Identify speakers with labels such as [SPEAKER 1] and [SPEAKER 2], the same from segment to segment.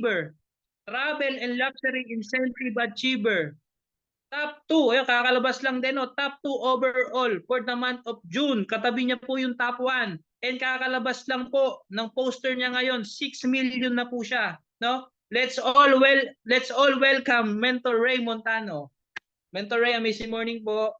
[SPEAKER 1] Travel and Luxury Incentive Achiever. Top 2, ayun, kakalabas lang din, top 2 overall for the month of June. Katabi niya po yung top 1. And kakalabas lang po ng poster niya ngayon, 6 million na po siya. No? Let's all welcome Mentor Ray Montano. Mentor Ray, amazing morning po.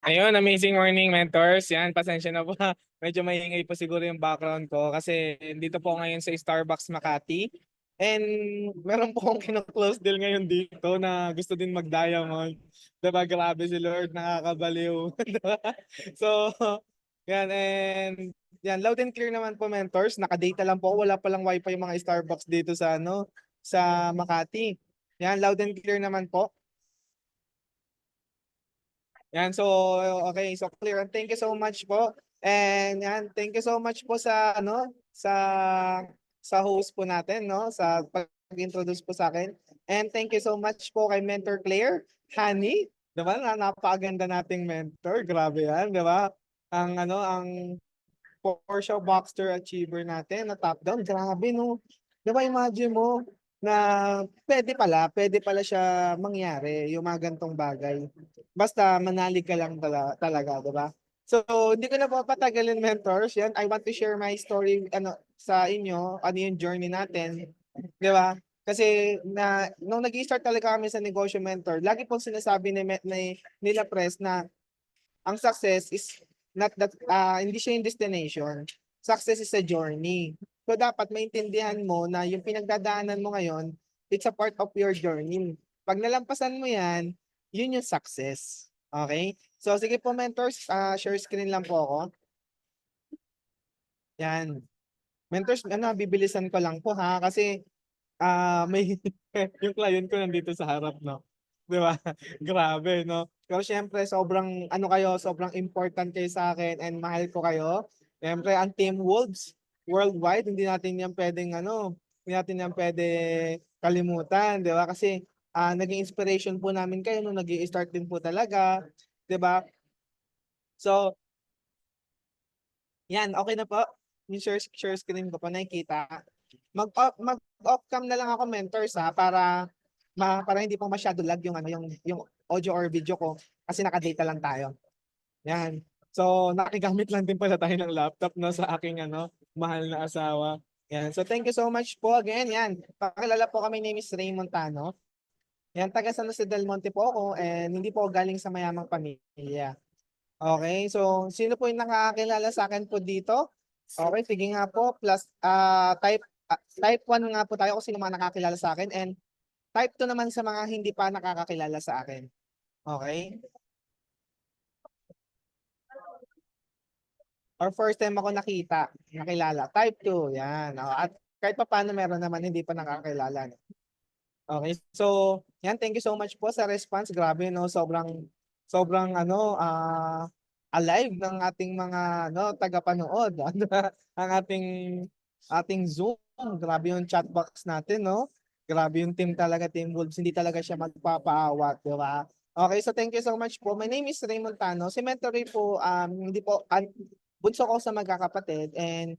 [SPEAKER 2] Ayun, amazing morning mentors. Yan, pasensya na po. Medyo maingay po siguro yung background ko kasi dito po ngayon sa Starbucks Makati. And meron po akong kino-close deal ngayon dito na gusto din mag-diamond. Diba, grabe si Lord, nakakabaliw. Diba? So, yan, and yan, loud and clear naman po mentors. Nakadata lang po, wala palang wifi yung mga Starbucks dito sa sa Makati. Yan, loud and clear naman po. Yan, so okay, so clear. And thank you so much po. And yan, thank you so much po sa sa host po natin, no, sa pag-introduce po sa akin. And thank you so much po kay Mentor Claire, Honey, 'di ba? Napakaganda nating mentor. Grabe 'yan, 'di ba? Ang Porsche Boxster Achiever natin na top down. Grabe, no. 'Di ba, imagine mo na pwede pala siya mangyari yung mga gantong bagay. Basta manalig ka lang talaga, 'di ba? So, hindi ko na po patagalin mentors. Yan, I want to share my story sa inyo, ano yung journey natin, 'di ba? Kasi nung nag-start talaga kami sa negosyo mentor, lagi pong sinasabi nila press na ang success is not that hindi siya yung destination. Success is a journey. So dapat maintindihan mo na yung pinagdadaanan mo ngayon, it's a part of your journey. Pag nalampasan mo yan, yun yung success. Okay? So sige po mentors, share screen lang po ako. Yan. Mentors, bibilisan ko lang po ha kasi may yung client ko nandito sa harap, no. 'Di ba? Grabe, no. Pero syempre sobrang important kayo sa akin and mahal ko kayo. Syempre ang Team Wolves worldwide, hindi natin yan pwede kalimutan, 'di ba? Kasi naging inspiration po namin kayo nung nag-i-start din po talaga, 'di ba? So, yan, okay na po. Yung share screen ko po nakikita. Mag-off cam na lang ako mentors para hindi pa masyado lag yung audio or video ko kasi naka-data lang tayo. Yan. So nakigamit lang din pala tayo ng laptop sa aking mahal na asawa. Yan. So thank you so much po again. Yan. Pakilala po kami, name is Ray Montano. Yan, taga San Jose del Monte po ako and hindi po galing sa mayamang pamilya. Okay, so sino po yung nakakakilala sa akin po dito? Okay, sige nga po. Plus, type 1 nga po tayo kung sino mga nakakilala sa akin. And type 2 naman sa mga hindi pa nakakakilala sa akin. Okay? Or first time ako nakilala. Type 2, yan. At kahit pa paano meron naman hindi pa nakakilala. Okay, so yan, thank you so much po sa response. Grabe, no? Sobrang alive ng ating mga tagapanood. Ang ating Zoom. Grabe yung chat box natin, no? Grabe yung team talaga, Team Wolves. Hindi talaga siya magpapaawat, di ba? Okay, so thank you so much po. My name is Raymond Tano. Si Mentor Ray po, hindi po, bunso ko sa magkakapatid and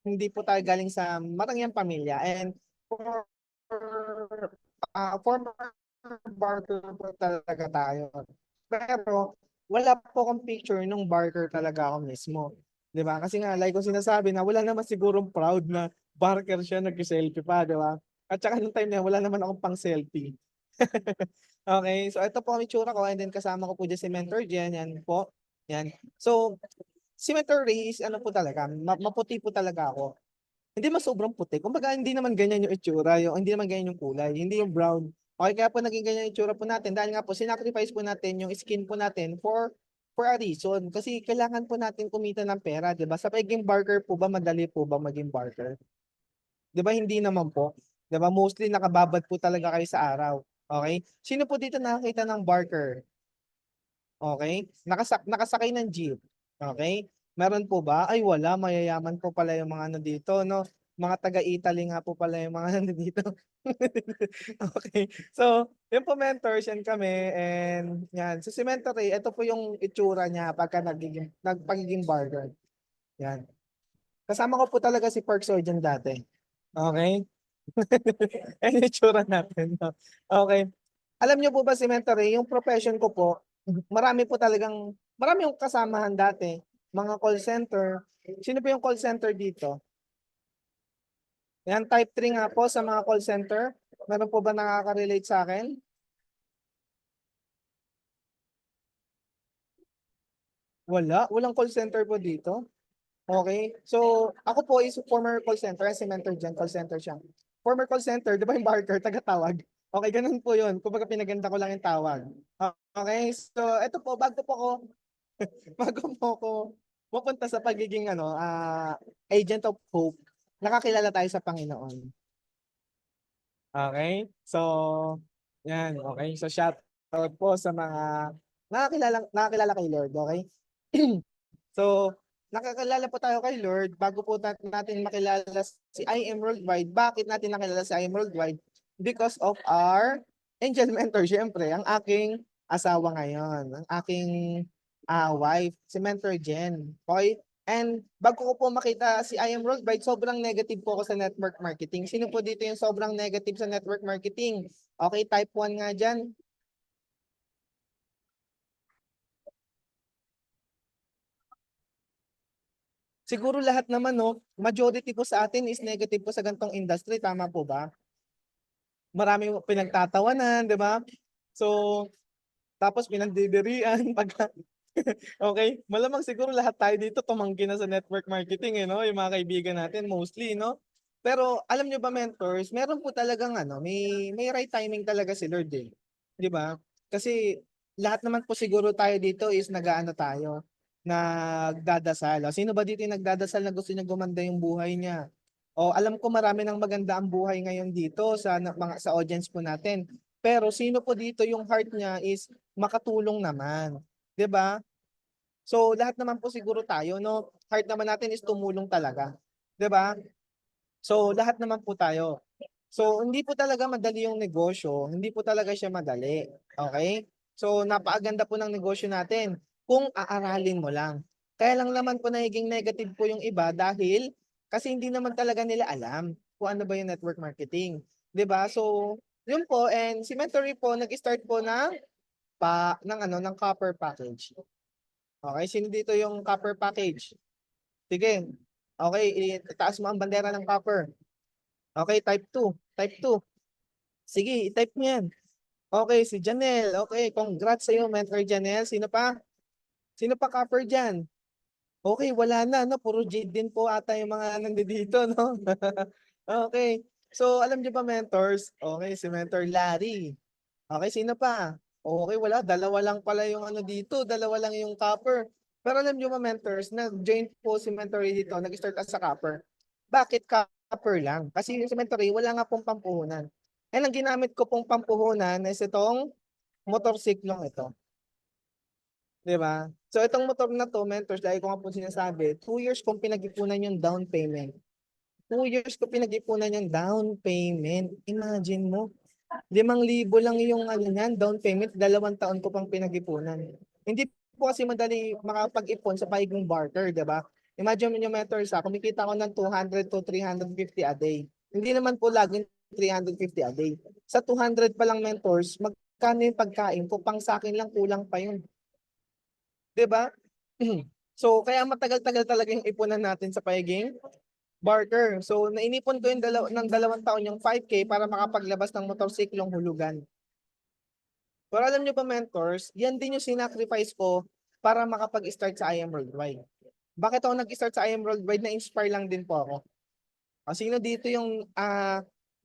[SPEAKER 2] hindi po tayo galing sa marangyang pamilya. And former barker po talaga tayo. Pero wala po akong picture nung barker talaga ako mismo. 'Di ba? Kasi nga like ko sinasabi na wala naman sigurong proud na barker siya, nag-selfie pa, 'di ba? At saka nung time na yun, wala naman akong pang selfie. Okay, so ito po ang itsura ko and then kasama ko po dyan si Mentor Jen, yan po. Yan. So, si Mentor Ray is po talaga, maputi po talaga ako. Hindi mas sobrang puti. Kumbaga hindi naman ganyan yung itsura, hindi naman ganyan yung kulay, hindi yung brown. Okay, kaya po naging ganyan yung itsura po natin dahil nga po sinacrifice po natin yung skin po natin for a reason. Kasi kailangan po natin kumita ng pera, 'di ba? Sa pagiging barker po ba, madali po ba maging barker? 'Di ba hindi naman po? 'Di ba mostly nakababad po talaga kayo sa araw. Okay? Sino po dito nakakita ng barker? Okay? Nakasakay ng jeep. Okay? Meron po ba? Ay wala, mayayaman po pala yung mga dito, no? Mga taga-Italy nga po pala yung mga dito. Okay. So, yung po mentors yan kami and yan. So si Mentor Ray, ito po yung itsura niya pagka pagiging barker. Yan. Kasama ko po talaga si Park Sojourn dati. Okay? Ayan yung itsura natin. No? Okay. Alam niyo po ba si Mentoring, yung profession ko po, marami yung kasamahan dati. Mga call center. Sino po yung call center dito? Yan, type 3 nga po sa mga call center. Meron po ba nakaka-relate sa akin? Walang call center po dito. Okay. So, ako po is former call center. Si Mentor dyan, call center siya. Former call center, di ba yung barker, taga-tawag? Okay, ganun po yun. Kumbaga pinaganda ko lang yung tawag. Okay, so ito po, bago po ako pupunta sa pagiging agent of hope, nakakilala tayo sa Panginoon. Okay? So, yan. Okay? So, shout out po sa mga nakakilala kay Lord. Okay? So, nakakilala po tayo kay Lord bago po natin makilala si I Am Worldwide. Bakit natin nakilala si I Am Worldwide? Because of our angel mentor, syempre, ang aking asawa ngayon, ang aking wife, si Mentor Jen. Okay? And bago ko po makita si I Am Worldwide, sobrang negative po ako sa network marketing. Sino po dito yung sobrang negative sa network marketing? Okay, type 1 nga dyan. Siguro lahat naman, no, majority po sa atin is negative po sa gantong industry. Tama po ba? Marami pinagtatawanan, di ba? So, tapos pinagdidirian. Okay? Malamang siguro lahat tayo dito tumanggi na sa network marketing, no? Yung mga kaibigan natin, mostly, no? Pero alam nyo ba, mentors, meron po talagang may right timing talaga si Lord, eh. Di ba? Kasi lahat naman po siguro tayo dito is tayo, nagdadasal. O, sino ba dito yung nagdadasal na gusto niya gumanda yung buhay niya? O, alam ko marami ng maganda ang buhay ngayon dito sa audience po natin. Pero sino po dito yung heart niya is makatulong naman, 'di ba? So lahat naman po siguro tayo, no? Heart naman natin is tumulong talaga, 'di ba? So lahat naman po tayo. So hindi po talaga madali yung negosyo, hindi po talaga siya madali. Okay? So napakaganda po ng negosyo natin kung aaralin mo lang. Kaya lang naman po nagiging negative po yung iba dahil kasi hindi naman talaga nila alam kung ano ba yung network marketing. 'Di ba? So yun po, and si Mentory po nag-start po ng copper package. Okay, sino dito yung copper package? Sige. Okay, itaas mo ang bandera ng copper. Okay, type 2. Type 2. Sige, i-type mo yan. Okay, si Janelle. Okay, congrats sa iyo, Mentor Janelle. Sino pa? Sino pa copper dyan? Okay, wala na, no? Puro Jade din po ata yung mga nandito, no? Okay. So, alam niyo ba, mentors? Okay, si Mentor Larry. Okay, sino pa? Okay, wala. Dalawa lang pala yung dito. Dalawa lang yung copper. Pero alam nyo mga mentors, nag-join po si Mentory dito. Nag-start as a copper. Bakit copper lang? Kasi yung si Mentory, wala nga pong pampuhunan. And ang ginamit ko pong pampuhunan is itong motorsiklong ito. Di ba? So itong motor na to, mentors, dahil ko nga po sinasabi, 2 years kong pinag-ipunan yung down payment. 2 years ko pinag-ipunan yung down payment. Imagine mo, 5,000 lang yung niyan, down payment, 2 taon ko pang pinag-ipunan. Hindi po kasi madali makapag-ipon sa pahiging barter, di ba? Imagine mo yung mentors, kumikita ko ng 200 to 350 a day. Hindi naman po laging 350 a day. Sa 200 pa lang mentors, magkano yung pagkain ko? Pang sa akin lang, kulang pa yun. Di ba? So, kaya matagal-tagal talaga yung ipunan natin sa pahiging barter. So, nainipon ko yung ng 2 taon yung 5K para makapaglabas ng motorsiklong hulugan. Pero alam nyo ba, mentors, yan din yung sinacrifice ko para makapag-start sa I Am Worldwide. Bakit ako nag-start sa I Am Worldwide? Na-inspire lang din po ako. Sino dito yung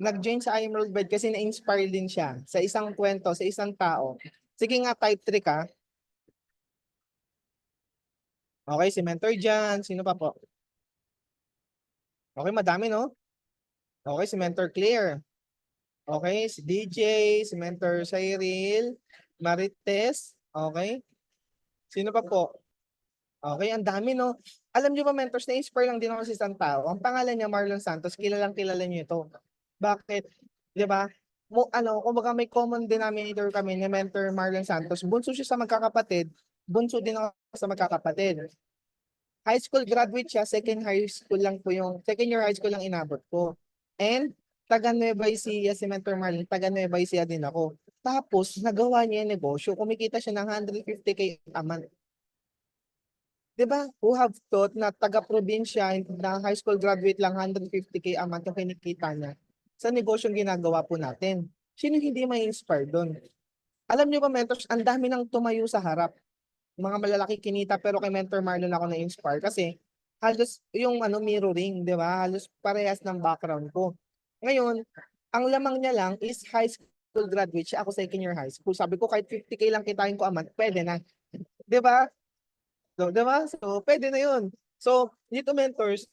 [SPEAKER 2] nag-join sa I Am Worldwide kasi na-inspire din siya sa isang kwento, sa isang tao. Sige nga, type 3 ka. Okay, si Mentor dyan. Sino pa po? Okay, madami, no? Okay, si Mentor Clear. Okay, si DJ, si Mentor Cyril, Marites. Okay. Sino pa po? Okay, ang dami, no? Alam niyo ba, mentors, na-inspire lang din ako sa isang tao. Ang pangalan niya, Marlon Santos. Kilalang kilala niyo ito. Bakit? Di ba? Kumbaga may common denominator kami ni Mentor Marlon Santos. Bunso siya sa magkakapatid. Bunso din ako sa magkakapatid. high school graduate siya, second year high school lang inabot ko. And taga Nueva Ecija si Mentor Marlon, taga Nueva Ecija din ako. Tapos nagawa niya yung negosyo, kumikita siya ng 150K a month. 'Di ba? Who have thought na taga-probinsya na high school graduate lang 150K a month yung kinikita niya sa negosyong ginagawa po natin. Sino hindi may inspire doon? Alam niyo ba, mentors, ang dami nang tumayo sa harap. Mga malalaki kinita, pero kay Mentor Marlon ako na-inspire kasi halos yung mirroring, 'di ba? Halos parehas ng background ko. Ngayon, ang lamang niya lang is high school graduate siya. Ako second year high school. Sabi ko kahit 50K lang kitain ko a month, pwede na. 'Di ba? So, 'di ba? So, pwede na 'yun. So, dito, mentors,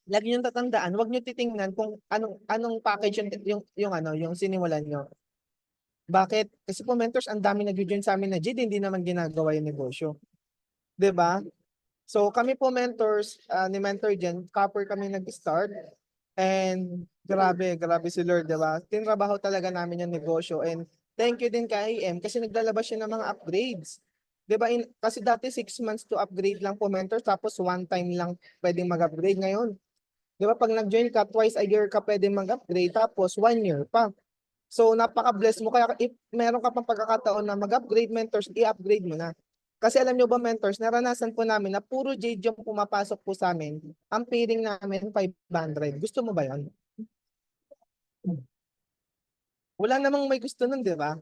[SPEAKER 2] lagi niyong tatandaan, huwag niyo titingnan kung anong package yung sinimulan niyo. Bakit? Kasi po, mentors, ang dami nag-join sa amin na JID, hindi naman ginagawa yung negosyo. 'Di ba? So kami po, mentors, ni Mentor Jen, copper kami nag-start. And grabe si Lord, 'di ba? Tinrabaho talaga namin yung negosyo, and thank you din kay IM kasi naglalabas siya ng mga upgrades. 'Di ba? Kasi dati 6 months to upgrade lang po, mentors, tapos one time lang pwedeng mag-upgrade. Ngayon, 'di ba, pag nag-join ka, twice a year ka pwedeng mag-upgrade, tapos 1 year pa. So napaka-bless mo, kaya if meron ka pang pagkakataon na mag-upgrade, mentors, i-upgrade mo na. Kasi alam nyo ba, mentors, naranasan po namin na puro Jade yung pumapasok po sa amin. Ang pairing namin 500. Gusto mo ba 'yon? Wala namang may gusto nun, 'di ba?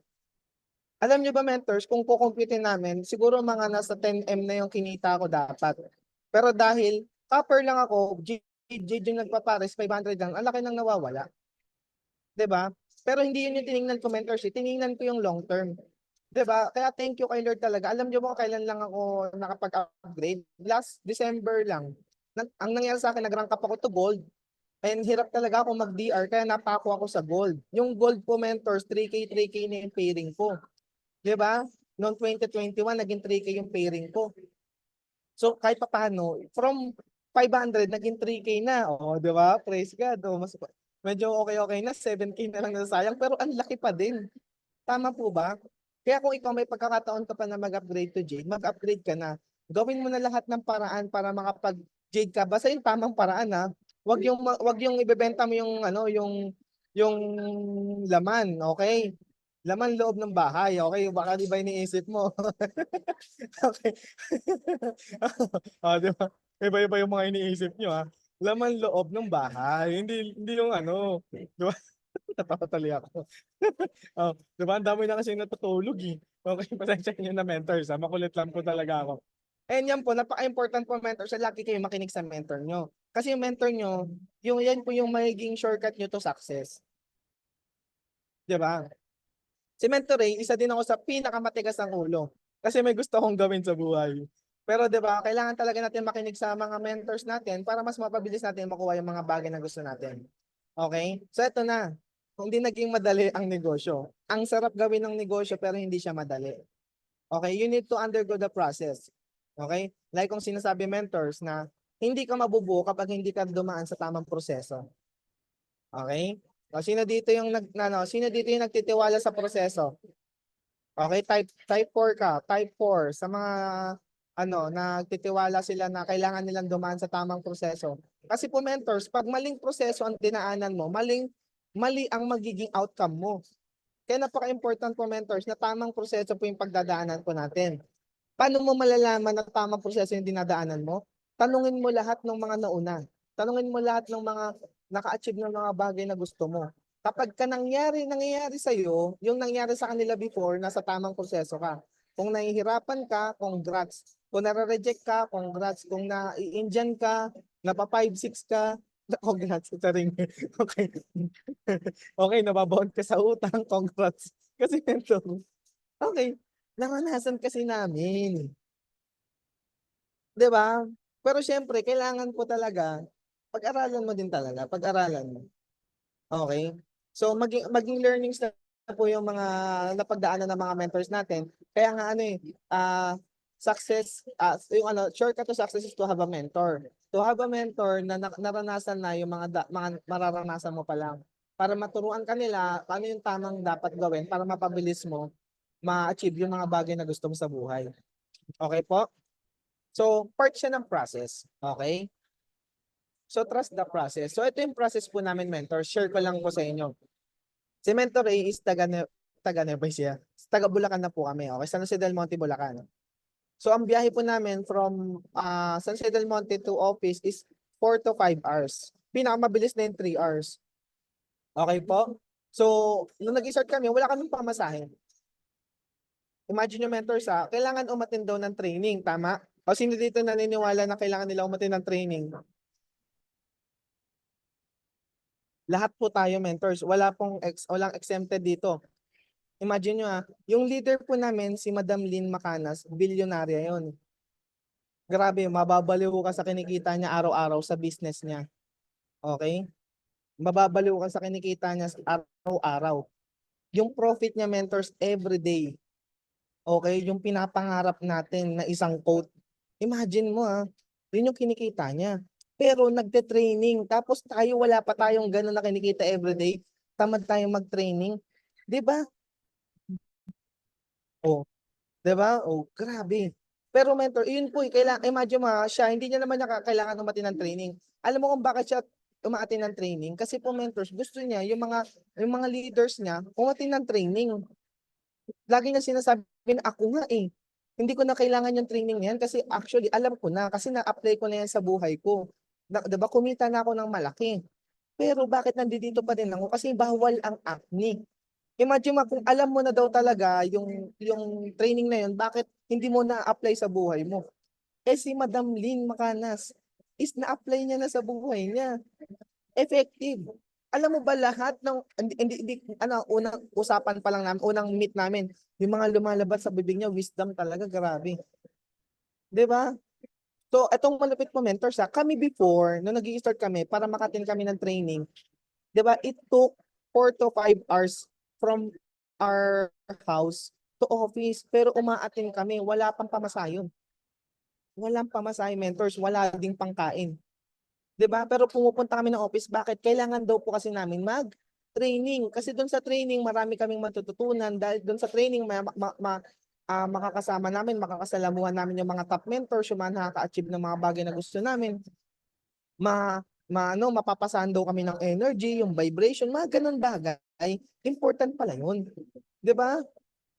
[SPEAKER 2] Alam nyo ba, mentors, kung kukumpitin namin, siguro mga nasa 10M na yung kinita ko dapat. Pero dahil copper lang ako, Jade yung nagpapares, 500 lang, ang laki nang nawawala. 'Di ba? Pero hindi yun yung tiningnan ko, mentors. Tiningnan ko yung long term. 'Di ba? Kaya thank you kay Lord talaga. Alam niyo ba kung kailan lang ako nakapag-upgrade? Last December lang. Ang nangyari sa akin, nag-rank up ako to gold. And hirap talaga ako mag-DR, kaya napako ako sa gold. Yung gold po, mentors, 3K na yung pairing ko. 'Di ba? Noong 2021, naging 3K yung pairing ko. So kahit papaano, from 500 naging 3K na. Oh, 'di ba? Praise God. Oh, medyo okay na, 7K na lang nasayang, pero ang laki pa din. Tama po ba? Kaya kung ikaw may pagkakataon ka pa na mag-upgrade to Jade, mag-upgrade ka na. Gawin mo na lahat ng paraan para makapag-Jade ka. Basta yung tamang paraan, ha. Wag yung ibebenta mo yung laman, okay? Laman loob ng bahay, okay? Baka di ba iniisip mo? Okay. Di ba? Iba-iba yung mga iniisip nyo, ha. Laman loob ng bahay, hindi yung di ba? Natawa tuloy ako. Oh, 'di ba? Ang dami na kasi natutulog eh. Okay, pasensya niyo na, mentors. Makulit lang po talaga ako. And yan po, napaka-important po, mentors. Lagi kayo makinig sa mentor nyo. Kasi yung mentor nyo, yan po yung magiging shortcut nyo to success. 'Di ba? Si Mentor Ray, isa din ako sa pinakamatigas ng ulo. Kasi may gusto akong gawin sa buhay. Pero 'di ba, kailangan talaga natin makinig sa mga mentors natin para mas mapabilis natin makuha yung mga bagay na gusto natin. Okay? So ito na. Hindi naging madali ang negosyo. Ang sarap gawin ng negosyo pero hindi siya madali. Okay? You need to undergo the process. Okay? Like kung sinasabi, mentors, na hindi ka mabubuo kapag hindi ka dumaan sa tamang proseso. Okay? O, sino dito yung nagtitiwala sa proseso? Okay, type 4 ka, type 4 sa mga nagtitiwala sila na kailangan nilang dumaan sa tamang proseso. Kasi po, mentors, pag maling proseso ang dinaanan mo, mali ang magiging outcome mo. Kaya napaka-important po, mentors, na tamang proseso po yung pagdadaanan po natin. Paano mo malalaman na tamang proseso yung dinadaanan mo? Tanungin mo lahat ng mga nauna. Tanungin mo lahat ng mga naka-achieve ng mga bagay na gusto mo. Kapag nangyayari sa iyo, yung nangyari sa kanila before, nasa tamang proseso ka. Kung nahihirapan ka, congrats. Kung nare-reject ka, congrats. Kung na-i-Indian ka, napa 5-6 ka, congrats. Ito rin. Okay. Okay, nababaon ka sa utang, congrats. Kasi ito, okay, naranasan kasi namin. 'Di ba? Pero syempre, kailangan po talaga, pag-aralan mo din talaga, pag-aralan mo. Okay? So maging learnings na po yung mga napagdaanan ng mga mentors natin. Kaya nga success, shortcut to success is to have a mentor. To have a mentor na naranasan na yung mga mararanasan mo pa lang. Para maturuan ka nila paano yung tamang dapat gawin para mapabilis mo ma-achieve yung mga bagay na gusto mo sa buhay. Okay po? So, part siya ng process. Okay? So, trust the process. So, ito yung process po namin, mentor. Share ko lang po sa inyo. Si Mentor A is taga Nueva Ecija. Taga Bulacan na po kami. Okay? San Jose del Monte, Bulacan. So, ang biyahe po namin from San Jose del Monte to office is 4 to 5 hours. Pinakamabilis na yung 3 hours. Okay po? So, nung nag-start kami, wala kaming pamasahe. Imagine yung mentor kailangan umattend daw ng training, tama? O sino dito naniniwala na kailangan nila umattend ng training? Lahat po tayo mentors, walang exempted dito. Imagine nyo yung leader po namin, si Madam Lynn Macanas, bilyonarya yon. Grabe, mababaliw ka sa kinikita niya araw-araw sa business niya. Okay? Mababaliw ka sa kinikita niya araw-araw. Yung profit niya, mentors, every day. Okay? Yung pinapangarap natin na isang quote. Imagine mo yun yung kinikita niya. Pero nagte-training, tapos tayo wala pa tayong ganun na kinikita every day. Tamad tayong mag-training. 'Di ba? Oh, 'di ba? Oh, grabe. Pero mentor, yun po, kailangan imagine mo siya hindi niya naman kailangan umati ng training. Alam mo kung bakit siya umati ng training? Kasi po mentors, gusto niya yung mga leaders niya umati ng training. Lagi niya sinasabi na ako nga hindi ko na kailangan yung training niyan kasi actually alam ko na kasi na-apply ko na yan sa buhay ko. 'Di ba kumita na ako ng malaki. Pero bakit nandito pa din ako? Kasi bawal ang acne. Imagine mo kung alam mo na daw talaga yung training na yun, bakit hindi mo na-apply sa buhay mo? Eh si Madam Lynn Macanas is na-apply niya na sa buhay niya. Effective. Alam mo ba lahat ng unang usapan pa lang namin, unang meet namin, yung mga lumalabas sa bibig niya, wisdom talaga, grabe. 'Di ba? So, etong malupit mo mentors kami before, nung nag-i-start kami, para makatin kami ng training, 'di ba, it took 4 to 5 hours from our house to office. Pero umaatin kami, wala pang pamasahe yun. Walang pamasahe, mentors, wala ding pangkain. 'Di ba? Pero pumupunta kami ng office, bakit? Kailangan daw po kasi namin mag-training. Kasi doon sa training, marami kaming matututunan. Dahil doon sa training, makakasama namin, makakasalamuhan namin yung mga top mentors, yung mga nakaka-achieve ng mga bagay na gusto namin. Mapapasahan daw kami ng energy, yung vibration, mga ganun bagay. Important pala yun. 'Di ba?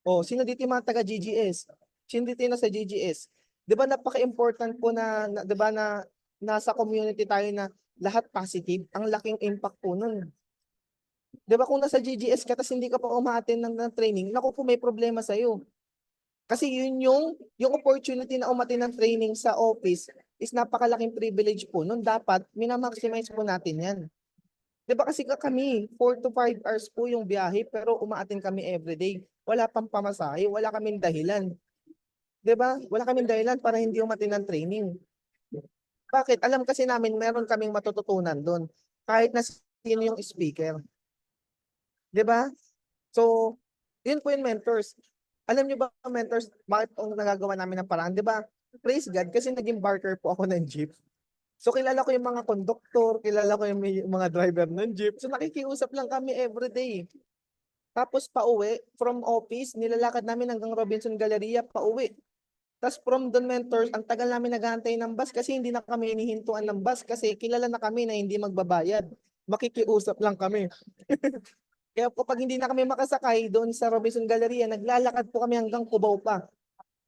[SPEAKER 2] O, sino dito yung mga taga GGS? Sino dito yung nasa GGS? 'Di ba napaka-important po 'di ba na nasa community tayo na lahat positive, ang laking impact po nun. 'Di ba kung nasa GGS ka tapos hindi ka pa umaattend ng training, naku po may problema sa iyo. Kasi yun yung opportunity na umattend ng training sa office is napakalaking privilege po nun. Dapat minamaximize po natin 'yan. 'Di ba kasi kami 4 to 5 hours po yung biyahe pero umaattend kami everyday. Wala pang pamasahe, wala kaming dahilan. 'Di ba? Wala kaming dahilan para hindi umattend ng training. Bakit? Alam kasi namin meron kaming matututunan doon. Kahit na sino yung speaker. 'Di ba? So, yun po yung mentors. Alam niyo ba, mentors, bakit ang nagagawa namin ng paraan? 'Di ba? Praise God kasi naging barker po ako ng jeep. So, kilala ko yung mga konduktor, kilala ko yung mga driver ng jeep. So, nakikiusap lang kami everyday. Tapos pauwi, from office, nilalakad namin hanggang Robinson Galleria, pauwi. Tapos from doon mentors, ang tagal namin naghahantay ng bus kasi hindi na kami hinihintuan ng bus kasi kilala na kami na hindi magbabayad. Makikiusap lang kami. Kaya kapag hindi na kami makasakay doon sa Robinson Galleria, naglalakad po kami hanggang Cubao pa.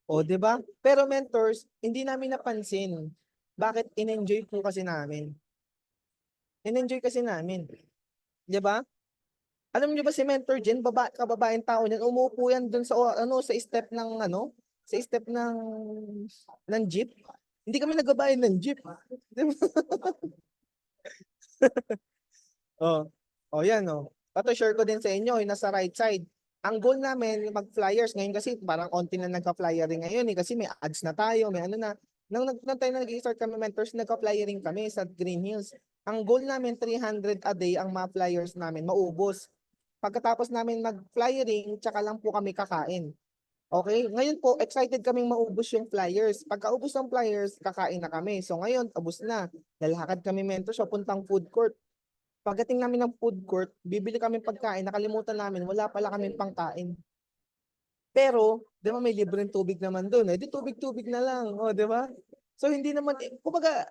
[SPEAKER 2] O, 'di ba? Pero mentors, hindi namin napansin. Bakit in-enjoy po kasi namin? In-enjoy kasi namin. 'Di ba? Alam niyo ba si Mentor Jen, kababaeng tao niyan, umuupo yan doon sa sa step sa step ng jeep. Hindi kami nagbabayad ng jeep. 'Di ba? Oh. Oh, yan oh. Ito share ko din sa inyo, yung nasa right side. Ang goal namin mag-flyers ngayon kasi parang onti na nagka-flyering ngayon kasi may ads na tayo, may ano na. Nang tayo nag-start kami mentors, nagka-flyering kami sa Green Hills. Ang goal namin 300 a day ang mga flyers namin maubos. Pagkatapos namin mag-flyering, tsaka lang po kami kakain. Okay? Ngayon po, excited kaming maubos yung flyers. Pagkaubos ng flyers, kakain na kami. So ngayon, ubos na. Lalakad kami mentors sa puntang food court. Pagdating namin ng food court, bibili kami pagkain, nakalimutan namin, wala pala kaming pangkain. Pero, di ba may libreng tubig naman doon? Di tubig-tubig na lang. O, di ba? So hindi naman kumbaga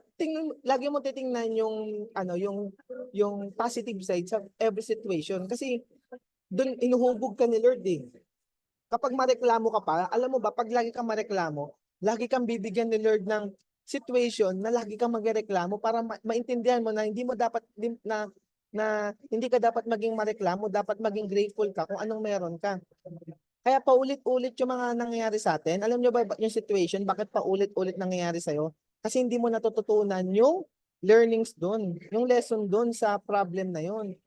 [SPEAKER 2] lagi mo titingnan yung ano yung positive side sa every situation kasi doon inuhubog ka ni Lord eh. Kapag mareklamo ka pa, alam mo ba pag lagi kang mareklamo, lagi kang bibigyan ni Lord ng situation na lagi kang magrereklamo para maintindihan mo na hindi mo dapat na hindi ka dapat maging mareklamo, dapat maging grateful ka kung anong meron ka. Kaya paulit-ulit yung mga nangyayari sa atin. Alam nyo ba yung situation, bakit paulit-ulit nangyayari sa'yo? Kasi hindi mo natututunan yung learnings doon, yung lesson doon sa problem na yun.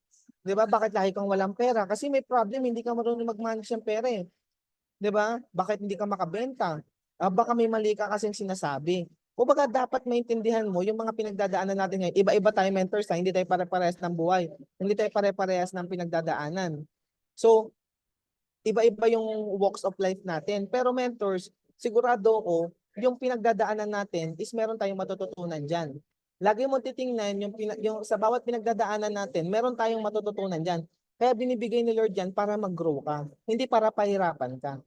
[SPEAKER 2] 'Di ba? Bakit lagi kang walang pera? Kasi may problem, hindi ka marunong mag-manage ng pera eh. 'Di ba? Bakit hindi ka makabenta? Baka may mali ka kasing sinasabi. Kumbaga dapat maintindihan mo yung mga pinagdadaanan natin ngayon. Iba-iba tayo mentors, hindi tayo pare-parehas ng buhay. Hindi tayo pare-parehas ng pinagdadaanan. So, iba-iba yung walks of life natin. Pero mentors, sigurado ko, yung pinagdadaanan natin is meron tayong matututunan dyan. Lagi mo titingnan yung sa bawat pinagdadaanan natin, meron tayong matututunan dyan. Kaya binibigay ni Lord yan para mag-grow ka, hindi para pahirapan ka.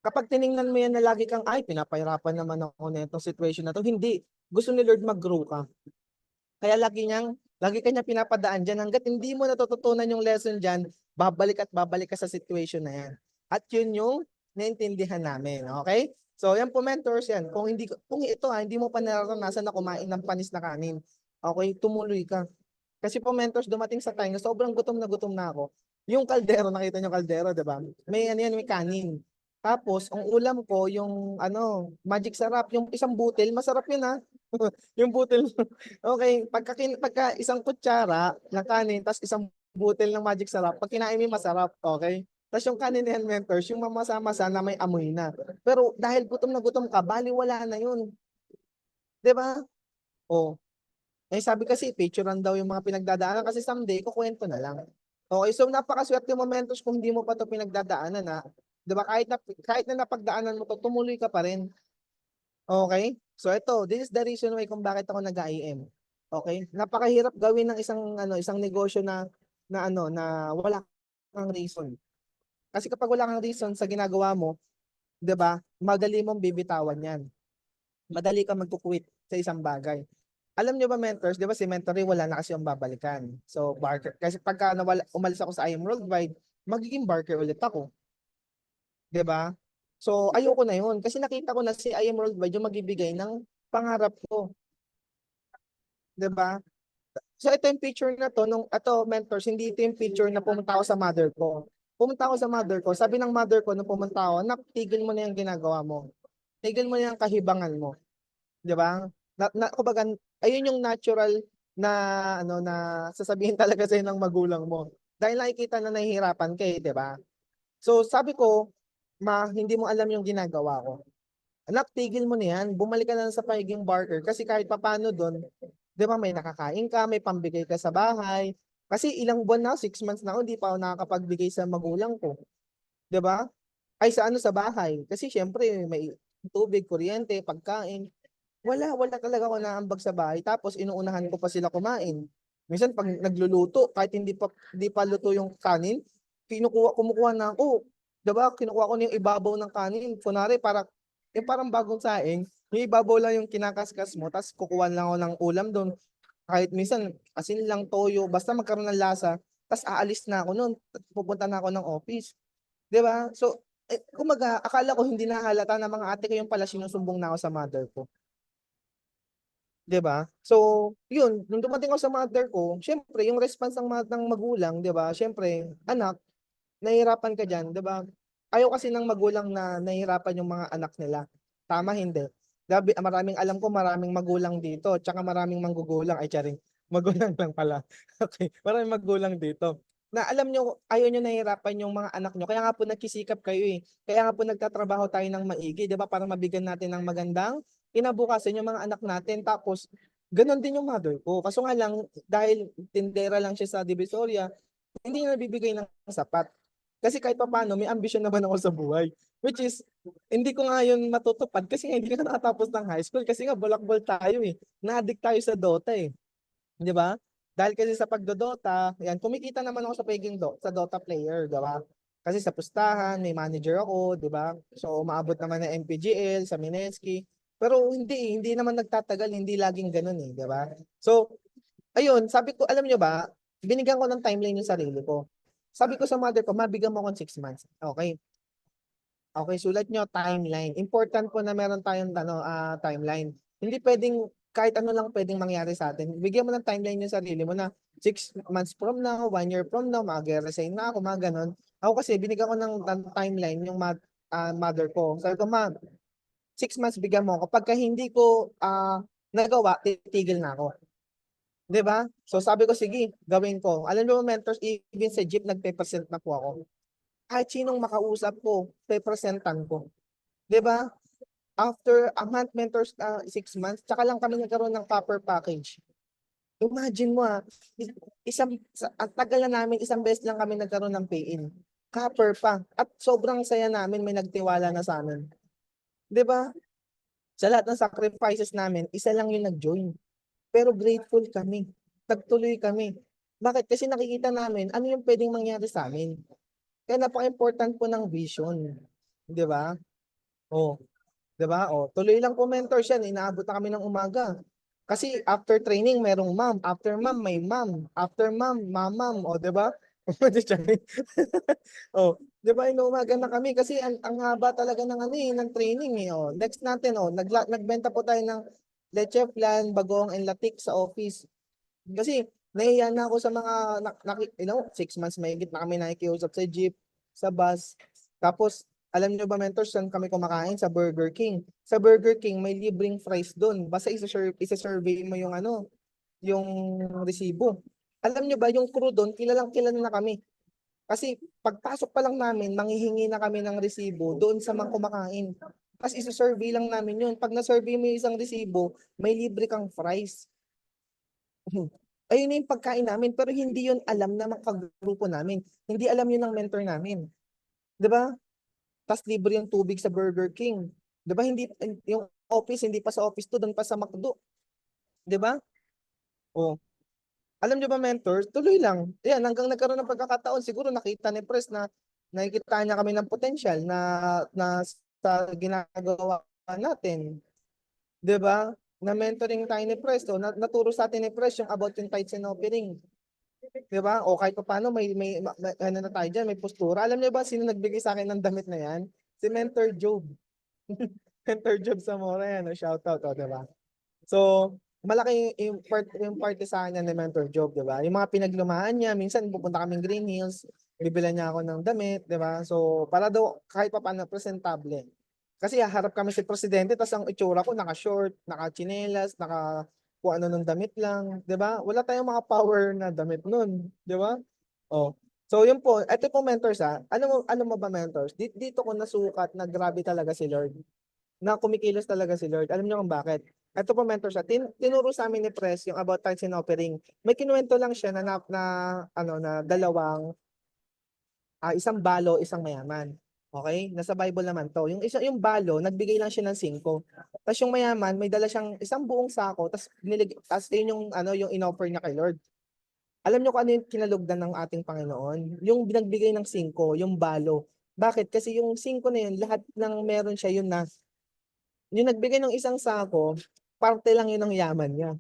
[SPEAKER 2] Kapag tiningnan mo yan na lagi kang, ay, pinapahirapan naman ako na itong situation na to, hindi. Gusto ni Lord mag-grow ka. Kaya lagi kanya pinapadaan dyan hanggat hindi mo natututunan yung lesson dyan, babalik at babalik ka sa situation na yan. At yun yung naintindihan namin. Okay? So, yan po mentors yan. Kung ito hindi mo pa nararanasan na kumain ng panis na kanin, okay, tumuloy ka. Kasi po mentors, dumating sa time na sobrang gutom na ako. Yung kaldero, nakita nyo kaldero, di ba? May ano yan, may kanin. Tapos, ang ulam ko, yung magic sarap, yung isang butil, masarap yun ha. Yung butil, okay, pagka isang kutsara ng kanin, tapos isang butil ng magic sarap, pag kinain mo masarap, okay? Tapos yung kanin na yan, mentors, yung mamasa-masa na may amoy na. Pero dahil gutom na gutom ka, baliwala na yun. Di ba? Oh, sabi kasi, picturean daw yung mga pinagdadaanan kasi someday, kukwento na lang. Okay, so napakaswerte mo mentors kung hindi mo pa to pinagdadaanan ha. 'Di ba? Kahit na napagdaanan mo to, tumuloy ka pa rin. Okay? So ito, this is the reason why kung bakit ako nag-IM. Okay? Napakahirap gawin ng isang negosyo na wala kang reason. Kasi kapag wala kang reason sa ginagawa mo, 'di ba? Madali mong bibitawan 'yan. Madali kang magkukwit sa isang bagay. Alam niyo ba mentors, 'di ba si Mentory wala na kasi yung babalikan. So barker kasi pagka umalis ako sa IM Worldwide, magiging barker ulit ako, 'di ba? So ayoko na 'yun kasi nakita ko na si IM Worldwide yung magbibigay ng pangarap ko, 'di ba? So ito yung picture na to nung mentors, hindi ito yung picture na pumunta ako sa mother ko. Pumunta ako sa mother ko, sabi ng mother ko nung pumunta ako, "Nak, tigil mo na yung ginagawa mo. Tigil mo na yung kahibangan mo." 'Di ba? Kumbaga, ayun yung natural na na sasabihin talaga sa ng magulang mo. Dahil nakikita na nahihirapan ka 'di ba? So sabi ko, "Ma, hindi mo alam yung ginagawa ko. Anak, tigil mo na yan. Bumalik ka na lang sa pagiging barker kasi kahit papaano doon, 'di ba may nakakain ka, may pambigay ka sa bahay." Kasi ilang buwan na, 6 months na ako, hindi pa ako nakakapagbigay sa magulang ko, 'di ba? Ay sa bahay. Kasi syempre may tubig, kuryente, pagkain. Wala talaga ako naambag sa bahay tapos inuunahan ko pa sila kumain. Minsan 'pag nagluluto kahit hindi pa luto yung kanin, kumukuha na ako. 'Di ba, kinukuha ko na yung ibabaw ng kanin. Kunwari yung parang bagong saing, yung ibabaw lang yung kinakaskas mo tapos kukuha lang ako ng ulam dun. Kahit minsan asin lang, toyo, basta magkaroon ng lasa, tapos aalis na ako nun, pupunta na ako ng office. 'Di ba? So, kumbaga akala ko hindi nahalata na mga ate ko yung pala sinusumbong na ako sa mother ko. 'Di ba? So, yun, nung dumating ako sa mother ko, siyempre yung response ng magulang, 'di ba? Siyempre, anak, nahihirapan ka diyan, 'di ba? Ayaw kasi ng magulang na nahihirapan yung mga anak nila. Tama, hindi? Maraming alam ko, maraming magulang dito, tsaka maraming manggugulang, ay charing. Magulang lang pala. Okay, maraming magulang dito. Na alam nyo, ayaw nyo nahihirapan yung mga anak nyo. Kaya nga po nagsisikap kayo eh. Kaya nga po nagtatrabaho tayo ng maigi, 'di ba? Para mabigyan natin ng magandang kinabukasan yung mga anak natin. Tapos, ganun din yung mother ko. Kaso nga lang, dahil tindera lang siya sa Divisoria, hindi niya nabibigay ng sapat. Kasi kahit papaano, may ambisyon naman ako sa buhay. Which is, hindi ko nga yun matutupad kasi nga hindi ka nakatapos ng high school. Kasi nga, bulakbol tayo eh. Na-addict tayo sa Dota eh. Di ba? Dahil kasi sa pagdodota, yan, kumikita naman ako sa pagiging sa Dota player, di ba? Kasi sa pustahan, may manager ako, di ba? So, umaabot naman ng MPGL, sa Mineski. Pero hindi naman nagtatagal, hindi laging gano'n eh, 'di ba? So, ayun, sabi ko, alam niyo ba, binigyan ko ng timeline yung sarili ko. Sabi ko sa mother ko, "Ma, bigyan mo akong 6 months." Okay. Okay, sulat niyo timeline. Important po na meron tayong ano, timeline. Hindi puwedeng kahit ano lang puwedeng mangyari sa atin. Bigyan mo ng timeline yung sarili mo na 6 months from now, 1 year from now, magre-resign na ako, mga gano'n. Ako kasi binigyan ko ng timeline yung mother ko. Sabi ko, "Ma, 6 months bigyan mo ako. Pagka hindi ko, nagawa, titigil na ako." 'Di ba? So sabi ko, "Sige, gawin ko." Alam niyo ba, mentors, even sa jeep nagpe-present na po ako. Kahit sinong makausap ko, pepresentan ko. 'Di ba? After a month, mentors, 6 months, tsaka lang kami nagkaroon ng copper package. Imagine mo, i ang tagal na namin, isang beses lang kami nagkaroon ng pay-in. Copper pa, at sobrang saya namin, may nagtiwala na sa'min. 'Di ba? Sa lahat ng sacrifices namin, isa lang yung nag-join. Pero grateful kami, nagtuloy kami. Bakit? Kasi nakikita namin ano yung puwedeng mangyari sa'min. Kaya napaka-important po ng vision, 'di ba? Oh. 'Di ba? Oh, tuloy lang po, mentors yan, inaabot na kami ng umaga. Kasi after training merong ma'am, after ma'am may ma'am, after ma'am, ma'am, oh, 'di ba? Oh, 'di ba, inuumaga na kami kasi ang haba talaga ng ano, eh, ng training, eh, oh. Next natin, oh, nagbenta po tayo ng leche flan, bagoong and latik sa office. Kasi nahihiya na ako sa mga you know, 6 months mahigit na kami nakikiusap sa jeep, sa bus. Tapos alam niyo ba, mentors, saan kami kumakain? Sa Burger King. Sa Burger King may libreng fries dun, basta isa-survey mo yung ano, yung resibo. Alam niyo ba, yung crew dun kilalang-kilala na kami. Kasi pagpasok pa lang namin, manghihingi na kami ng resibo doon sa mga kumakain. Ta's isa-survey lang namin yun. 'Pag na-survey mo yung isang resibo, may libre kang fries. Ayun na yung pagkain namin, pero hindi yun alam ng mga kagrupo namin. Hindi alam yun ng mentor namin, 'di ba? Tas libre yung tubig sa Burger King, 'di ba? Hindi yung office, hindi pa sa office 'to, dun pa sa McDo, 'di ba? Oh, alam niyo ba, mentors, tuloy lang. Ayan, hanggang nagkaroon ng pagkakataon, siguro nakita ni Pres na nakikitaan niya kami ng potensyal na sa ginagawa natin, 'di ba? Na mentoring tayo ni Pres, oh, naturo sa atin ni Pres yung about yung tithes and offering, 'di ba? O kahit papaano may ano na tayo diyan, may postura. Alam niyo ba sino nagbigay sa akin ng damit na 'yan? Si Mentor Job. Mentor Job Zamora, yan, oh, shoutout, oh, 'di ba? So, malaki yung parte sa kanya ni Mentor Job, 'di ba? Yung mga pinaglumaan niya, minsan pupunta kaming Green Hills, bibilhan niya ako ng damit, 'di ba? So, para daw kahit papaano presentable. Kasi haharap kami sa presidente, tas ang itsura ko naka-short, naka-tsinelas, kung ano ng damit lang, 'di ba? Wala tayong mga power na damit nun, 'di ba? Oh. So yun po, eto po, mentors, ano mo ba, mentors? Dito ko nasukat na grabe talaga si Lord. Na kumikilos talaga si Lord. Alam niyo kung bakit? Eto po, mentors, tinuro sa amin ni Pres yung about tithes and offering. May kinuwento lang siya na ano, na dalawang, isang balo, isang mayaman. Okay? Nasa Bible naman 'to. Yung balo, nagbigay lang siya ng 5. Ta's yung mayaman, may dala siyang isang buong sako, ta's yun yung ano, yung inoffer niya kay Lord. Alam niyo kung ano yung kinalugdan ng ating Panginoon? Yung binagbigay ng 5, yung balo. Bakit? Kasi yung 5 na yun, lahat ng meron siya yun na, yung nagbigay ng isang sako, parte lang yun ng yaman niya,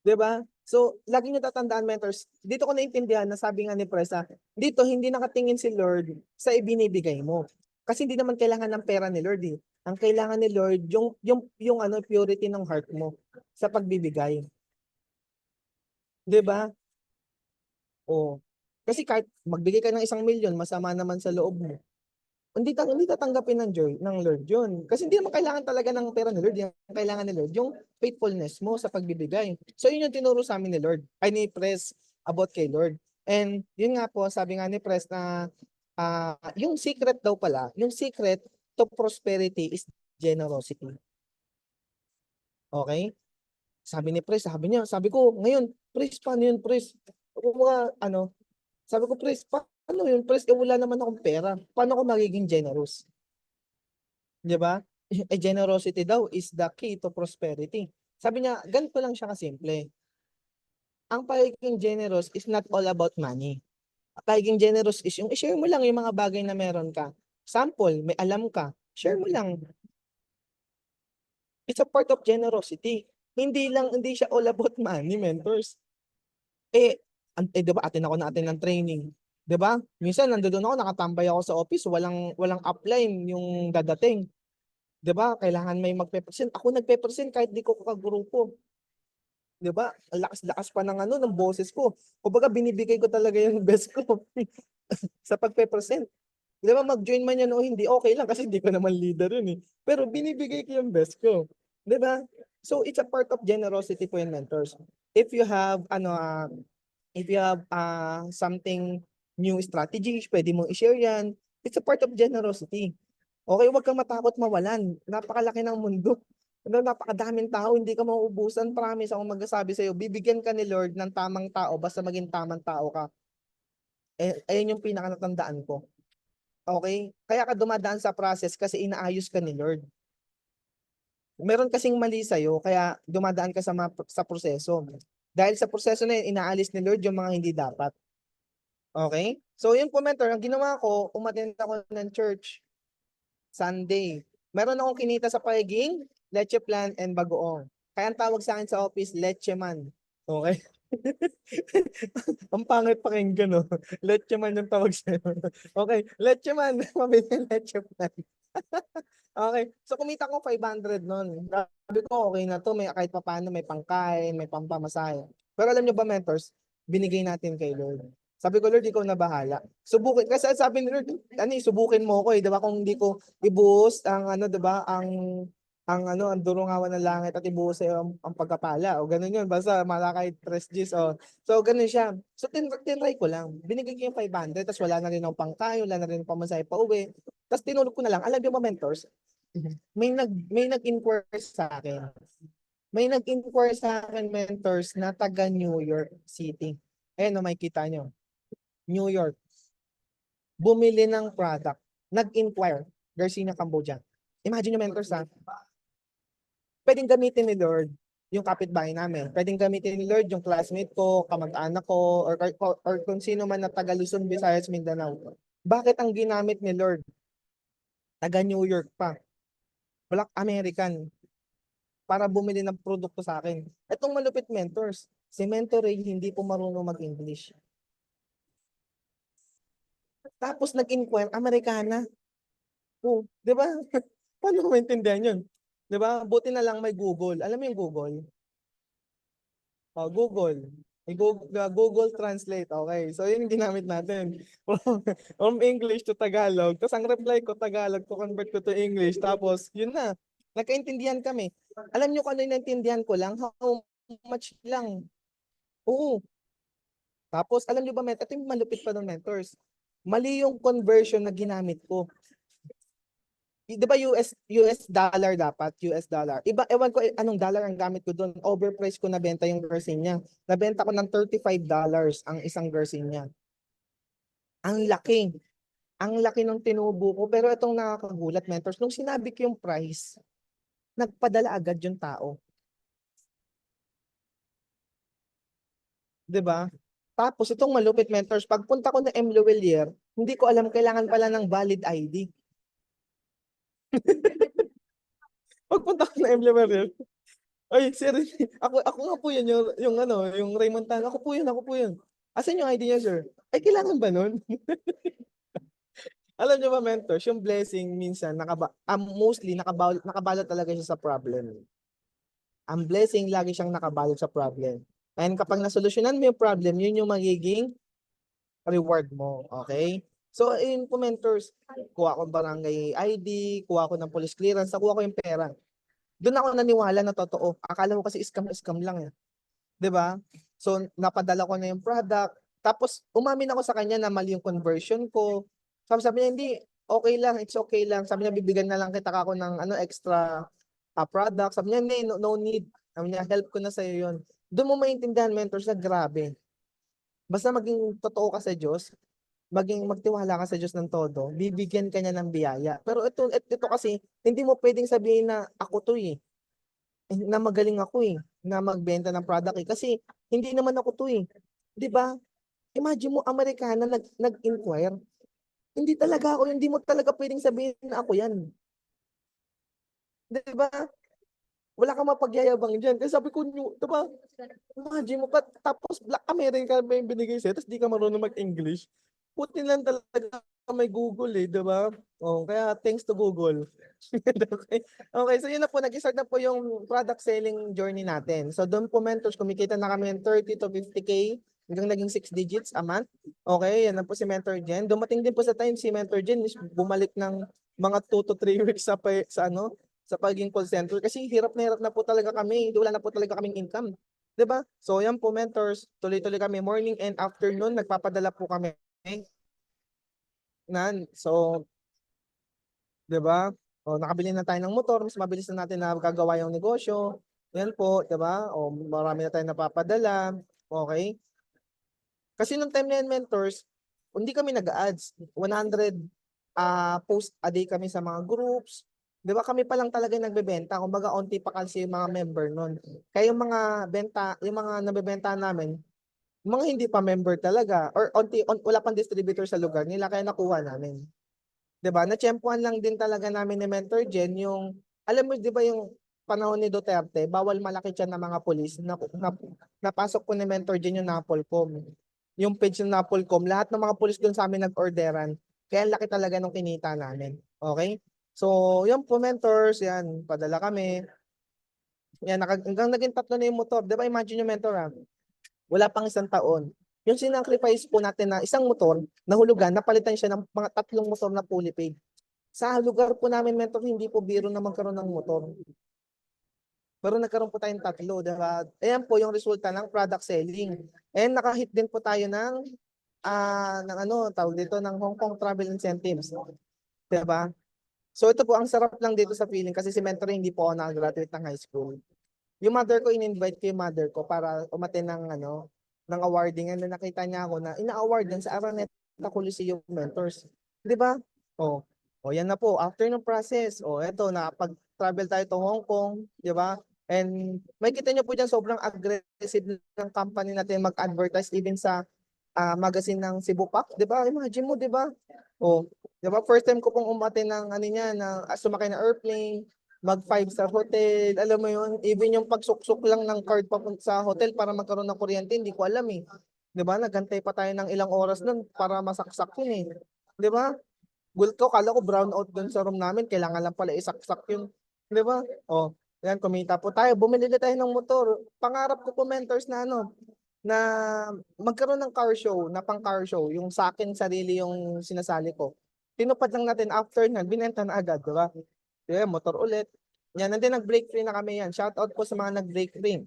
[SPEAKER 2] 'di ba? So, lagi niyo tatandaan, mentors, dito ko naintindihan na sabi nga ni Presa, dito hindi nakatingin si Lord sa ibinibigay mo. Kasi hindi naman kailangan ng pera ni Lord, eh. Ang kailangan ni Lord yung ano, purity ng heart mo sa pagbibigay, 'di ba? Oh. Kasi kahit magbigay ka ng 1,000,000, masama naman sa loob mo, hindi tatanggapin ng Lord yun. Kasi hindi naman kailangan talaga ng pera ni Lord, eh. Ang kailangan ni Lord yung faithfulness mo sa pagbibigay. So yun yung tinuro sa'min ni Lord, ay ni Pres, about kay Lord. And yun nga po, sabi nga ni Pres na, yung secret daw pala, yung secret to prosperity is generosity. Okey? Sabi ni Pres, sabi ko, ngayon, "Pres, paano yun, Pres?" Kumbaga ano, sabi ko, "Pres, paano yun, Pres, eh, wala naman akong pera. Paano ako magiging generous?" 'Di ba? Eh, generosity daw is the key to prosperity. Sabi niya, ganito lang siya kasimple. Ang pagiging generous is not all about money. Ang pagiging generous is yung i-share mo lang yung mga bagay na meron ka. Sample, may alam ka, share mo lang. It's a part of generosity. Hindi siya all about money, mentors. Di ba atin ako ng training. 'Di ba? Minsan nandoon ako, nakatambay ako sa office, walang upline yung dadating. 'Di ba? Kailangan may magpe-present. Ako nagpe-present kahit di ko kagrupo. 'Di ba? Ang lakas-lakas pa ng ng boses ko. Kumbaga binibigay ko talaga yung best ko sa pagpe-present. 'Di ba, mag-join man yan o hindi, okay lang kasi hindi ko naman leader yun eh. Pero binibigay ko yung best ko. 'Di ba? So it's a part of generosity po yung mentors. If you have something new strategies, pwede mong i-share yan. It's a part of generosity. Okay, huwag kang matakot mawalan. Napakalaki ng mundo. Napakadaming tao, hindi ka mauubusan. Promise akong magsasabi sa'yo, bibigyan ka ni Lord ng tamang tao, basta maging tamang tao ka. Ayun yung pinakanatandaan ko. Okay? Kaya ka dumadaan sa process kasi inaayos ka ni Lord. Meron kasing mali sa'yo, kaya dumadaan ka sa proseso. Dahil sa proseso na yun, inaalis ni Lord yung mga hindi dapat. Okay? So yun po, mentor, ang ginawa ko, umattend ako ng church Sunday. Meron akong kinita sa pagiging leche plan and bagoong. Kaya ang tawag sa akin sa office, leche man. Okay? Ang pangit pakinggan, no? Leche man yung tawag sa'yo. Okay, leche man. Mabili leche plan. Okay, so kumita ko 500 nun. Sabi ko, okay na to. May kahit pa paano, may pangkain, may pampamasahe. Pero alam nyo ba, mentors, binigay natin kay Lord. Sabi ko, Lord, ikaw na bahala. Subukin. Kasi sabi ni Lord, subukin mo ko eh. Diba? Kung hindi ko ibuhos ang diba? Ang durungawan ng langit at ibuhos sa'yo ang pagkapala. O ganun yun. Basta malakay 3 Gs. So ganun siya. So tinry ko lang. Binigay ko yung 500. Tapos wala na rin akong pangkain. Wala na rin akong pamasahe pa uwi. Tapos tinulog ko na lang. Alam niyo ba, mentors? May nag-inquire sa akin. May nag-inquire sa akin, mentors, na taga New York City. Ayan, makikita nyo. New York. Bumili ng product. Nag-inquire. Garcia, Cambodia. Imagine nyo, mentors, ha? Pwedeng gamitin ni Lord yung kapitbahay namin. Pwedeng gamitin ni Lord yung classmate ko, kamag-anak ko, or kung sino man na taga Luzon, Visayas, Mindanao. Bakit ang ginamit ni Lord? Taga New York pa. Black American. Para bumili ng produkto sa akin. Itong malupit, mentors. Si Mentor Ray hindi po marunong mag-English. Tapos nag-inquire, Amerikana. Oh, di ba? Paano ko maintindihan yun? Di ba? Buti na lang may Google. Alam mo yung Google? Google. May Google Translate. Okay. So, yun yung ginamit natin. From English to Tagalog. Tapos ang reply ko, Tagalog, to convert ko to English. Tapos, yun na. Nagkaintindihan kami. Alam nyo kung ano yung naintindihan ko lang? How much lang? Oo. Tapos, alam nyo ba, ito yung malupit pa ng mentors. Mali yung conversion na ginamit ko. Di ba US dollar dapat? US dollar. Ewan ko anong dollar ang gamit ko doon. Overpriced ko nabenta yung Garcinia. Nabenta ko ng $35 ang isang Garcinia. Ang laki. Ang laki ng tinubo ko. Pero itong nakakagulat, mentors, nung sinabi ko yung price, nagpadala agad yung tao. 'Di ba? Tapos itong malupit, mentors, pagpunta ko ng M. Luwelier, hindi ko alam kailangan pala ng valid ID. Pagpunta ko ng M. Luwelier, ay, sir, ako nga po yun, yung Raymond Tan, ako po yun. Asan yung ID niya, sir? Ay, kailangan ba nun? Alam niyo ba, mentors, yung blessing minsan, mostly, nakabalot talaga siya sa problem. Ang blessing, lagi siyang nakabalot sa problem. And kapag nasolusyonan mo yung problem, yun yung magiging reward mo. Okay? So, yun po, mentors, kuha ko barangay ID, kuha ko ng police clearance, nakuha ko yung pera. Doon ako naniwala na totoo. Akala ko kasi scam lang eh. 'Di ba? So napadala ko na yung product. Tapos umamin ako sa kanya na mali yung conversion ko. Sabi niya, hindi, okay lang, it's okay lang. Sabi niya, bibigyan na lang kita ako ng extra product. Sabi niya, hindi, no need. Sabi niya, help ko na sa'yo yun. Doon mo maintindihan, mentors, na grabe. Basta maging totoo ka sa Diyos, magtiwala ka sa Diyos ng todo, bibigyan ka niya ng biyaya. Pero ito kasi, hindi mo pwedeng sabihin na ako to eh. Na magaling ako eh, na magbenta ng product eh. Kasi hindi naman ako to eh. 'Di ba? Imagine mo, Amerikana nag-inquire. Hindi talaga ako, hindi mo talaga pwedeng sabihin na ako yan. 'Di ba?
[SPEAKER 3] wala kang mapagyayabang diyan. Kasi sabi ko, diba, imagine mo pa, tapos Black American pa yung binigay sa'yo, tapos di ka marunong mag-English. Putin lang talaga may Google eh, diba? Oh, kaya thanks to Google. Okay. Okay, so yun na po, nag-start na po yung product selling journey natin. So doon po mentors, kumikita na kami ng 30 to 50K hanggang naging 6 digits a month. Okay, yan na po si Mentor Jen. Dumating din po sa time si Mentor Jen is bumalik ng mga 2 to 3 weeks sa ano, sa pagiging call center kasi hirap na po talaga kami. Wala na po talaga kaming income. 'Di ba? So yan po mentors, tuloy-tuloy kami morning and afternoon nagpapadala po kami nan. So 'di ba? O nakabili na tayo ng motor, mas mabilis na natin na gagawa yung negosyo. Yan po, 'di ba? O marami na tayong napapadala. Okay? Kasi nung time na yan, mentors, hindi kami nag-ads. 100 post a day kami sa mga groups. 'Di ba kami pa lang talaga nagbebenta. Kumbaga onti pa kasi yung mga member noon. Kaya yung mga benta, yung mga nabebenta namin, mga hindi pa member talaga or wala pang distributor sa lugar nila kaya nakuha namin. 'Di ba? Natsyempuhan lang din talaga namin ni Mentor Jen yung alam mo 'di ba yung panahon ni Duterte, bawal malaki tiyan ng mga pulis napasok po ni Mentor Jen yung Napolcom. Yung page ng Napolcom, lahat ng mga pulis doon sa amin nag-orderan. Kaya laki talaga nung kinita namin. Okay? So, yung po mentors, yan, padala kami. Yan, hanggang naging 3 na yung motor. 'Di ba imagine yung mentor wala pang 1 taon. Yung sinakrifice po natin na isang motor, nahulugan, napalitan siya ng mga 3 motor na fully paid. Sa lugar po namin, mentor, hindi po biro na magkaroon ng motor. Pero nagkaroon po tayong 3, diba? Ayan po yung resulta ng product selling. And nakahit din po tayo ng ano, tawag dito, ng Hong Kong Travel Incentives. Diba? So ito po, ang sarap lang dito sa feeling kasi si mentor hindi po ako nakagraduate ng high school. Yung mother ko, in-invite ko yung mother ko para umaten ng ano, ng awarding and then nakita niya ako na ina-award din sa Araneta Coliseum Mentors. 'Di ba? Oh. Oh, yan na po. After ng process, oh, eto nakapag-travel tayo to Hong Kong, 'di ba? And may kita niyo po diyan sobrang aggressive ng company natin mag-advertise even sa magazine ng Cebu Pac, 'di ba? Imagine mo, 'di ba? Oh, 'di ba? First time ko pong umaten ng ano niya, na sumakay ng airplane, mag 5-star hotel, alam mo 'yun, even yung pagsuksok lang ng card papunta sa hotel para magkaroon ng kuryente, hindi ko alam eh. 'Di ba? Nagantay pa tayo ng ilang oras nun para masaksak 'yun eh. 'Di ba? Gulto, kala ko brown out dun sa room namin, kailangan lang pala isaksak 'yun. 'Di ba? Oh, yan kumita po tayo, bumili na tayo ng motor. Pangarap ko po mentors na ano, na magkaroon ng car show, na pang car show, yung sa akin sarili yung sinasali ko. Tinupad lang natin after na, binenta na agad, di ba? Yeah, motor ulit. Yan, and then nag-break free na kami yan. Shout out po sa mga nag-break free.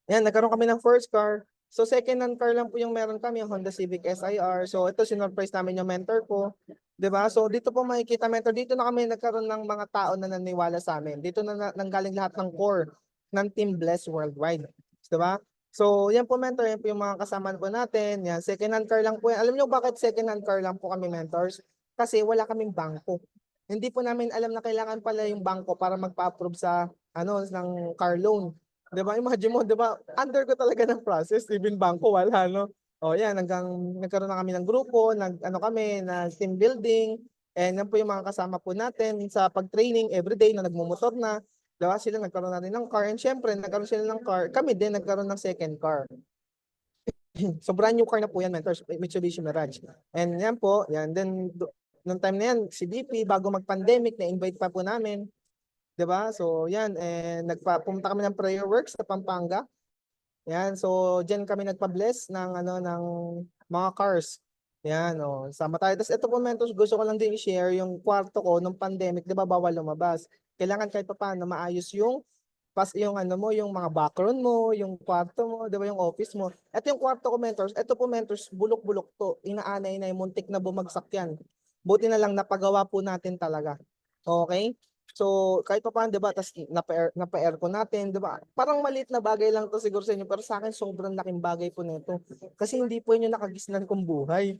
[SPEAKER 3] Yan, nagkaroon kami ng first car. So second hand car lang po yung meron kami, yung Honda Civic SIR. So ito sinurprise namin yung mentor ko. 'Di ba? So dito po makikita mentor, dito na kami nagkaroon ng mga tao na naniwala sa amin. Dito na nanggaling lahat ng core ng Team Bless Worldwide. 'Di ba? So yan po mentor, yan po yung mga kasama po natin. Yan, second hand car lang po yan. Alam niyo bakit second hand car lang po kami mentors? Kasi wala kaming bangko. Hindi po namin alam na kailangan pala yung bangko para magpa-approve sa ano ng car loan. 'Di ba? Imagine mo, 'di ba? Under ko talaga ng process, even bangko wala, no? O yan, hanggang nagkaroon na kami ng grupo, ano kami, na team building, and yan po yung mga kasama po natin sa pag-training everyday na nagmumotor na. 'Di ba? Sila nagkaroon na rin ng car, and syempre, nagkaroon sila ng car. Kami din nagkaroon ng second car. So brand new car na po yan, mentors, Mitsubishi Mirage. And yan po, yan. Then, nung time na yan, si BP, bago mag-pandemic, na-invite pa po namin. 'Di ba? So, yan, pumunta kami ng Prayer Works sa Pampanga. Yan, so diyan kami nagpa-bless ng ano ng mga cars. Yan, oh, sama tayo. Tapos ito po mentors, gusto ko lang din i-share yung kwarto ko nung pandemic, 'di ba bawal lumabas. Kailangan kahit pa paano maayos yung ano mo, yung mga background mo, yung kwarto mo, 'di ba yung office mo. Ito yung kwarto ko mentors. Ito po mentors, bulok-bulok to. Inaanay na yung muntik na bumagsak yan. Buti na lang napagawa po natin talaga. Okay? So, kahit pa paano, 'di ba? Tas napa-aircon natin, 'di ba? Parang maliit na bagay lang 'to siguro sa inyo, pero sa akin sobrang laking bagay po nito. Kasi hindi po yun yung nakagisnan kong buhay.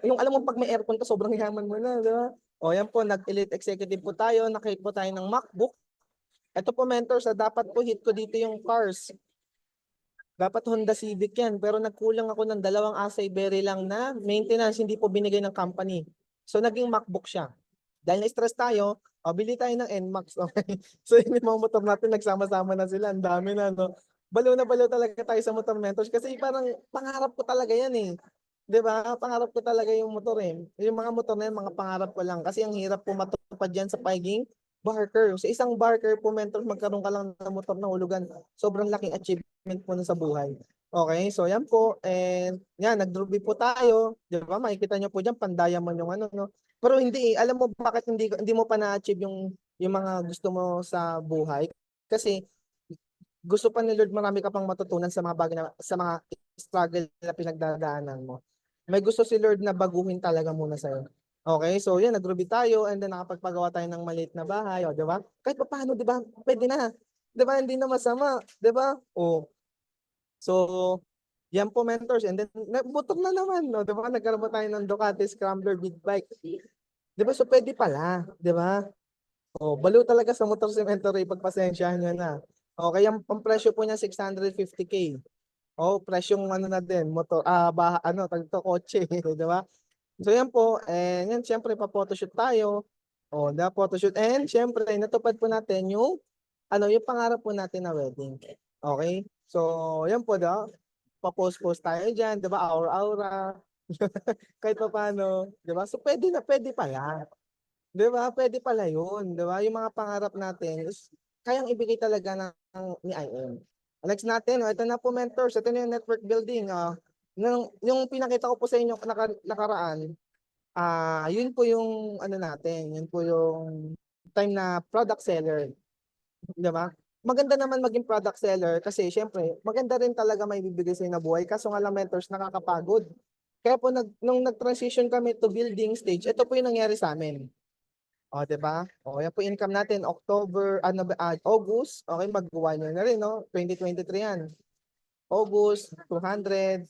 [SPEAKER 3] Yung alam mo pag may aircon ka, sobrang yaman mo na, 'di ba? O yan po, nag-elite executive po tayo, nakahit po tayo ng MacBook. Ito po mentors, dapat po hit ko dito yung cars. Dapat Honda Civic yan, pero nagkulang ako ng 2 Asay Berry lang na maintenance, hindi po binigay ng company. So naging MacBook siya. Dahil na-stress tayo, bili tayo ng NMAX. Okay? So yung mga motor natin, nagsama-sama na sila. Ang dami na, no? Baliw na baliw talaga tayo sa motor mentors kasi parang pangarap ko talaga yan eh. 'Di ba? Pangarap ko talaga yung motor eh. Yung mga motor na yan, mga pangarap ko lang kasi ang hirap po matupad yan sa pagiging barker. Sa isang barker po mentors, magkaroon ka lang ng motor na hulugan. Sobrang laking achievement po na sa buhay. Okay, so yan po. And yan, nag-ruby po tayo. 'Di ba? Makikita niyo po diyan pan-diamond yung ano, no? Pero hindi, alam mo bakit hindi mo pa na-achieve yung mga gusto mo sa buhay? Kasi gusto pa ni Lord marami ka pang matutunan sa mga bagay na, sa mga struggle na pinagdadaanan mo. May gusto si Lord na baguhin talaga muna sa'yo. Okay, so yan, nag-ruby tayo and then nakapagpagawa tayo ng maliit na bahay, o, di ba? Kahit pa paano, di ba? Pwede na. Di ba? Hindi na masama. Di ba? O, so, yan po mentors. And then, motor na naman, no? Di ba? Nagkaroon pa tayo ng Ducati Scrambler big bike. Di ba? So, pwede pala. Di ba? O, baliw talaga sa motor si Mentor Ray. Pagpasensyahan nyo na. Okay, ang presyo po niya 650K. Oh, presyong ano na din, motor, tagto kotse, di ba? So yan po, and yan syempre pa-photoshoot tayo. Oh, na photoshoot and syempre natupad po natin yung yung pangarap po natin na wedding. Okay? So, yan po daw. Pa-post-post tayo diyan, 'di ba? Aura-aura. Kahit pa paano, 'di ba? So pwede pala. 'Di ba? Pwede pala 'yun, 'di ba? Yung mga pangarap natin is kayang ibigay talaga ni IM. Next natin, ito na po mentors, ito na yung network building. Yung pinakita ko po sa inyo nakaraan, yun po yung ano natin, yun po yung time na product seller, 'di ba? Maganda naman maging product seller kasi syempre, maganda rin talaga may bibigay sa na buhay kaso nga lang mentors nakakapagod. Kaya po nung nag-transition kami to building stage, ito po yung nangyari sa amin. O, 'di ba? O, yan po income natin August, okay, mag-1 year na rin, no? 2023 yan. August 200,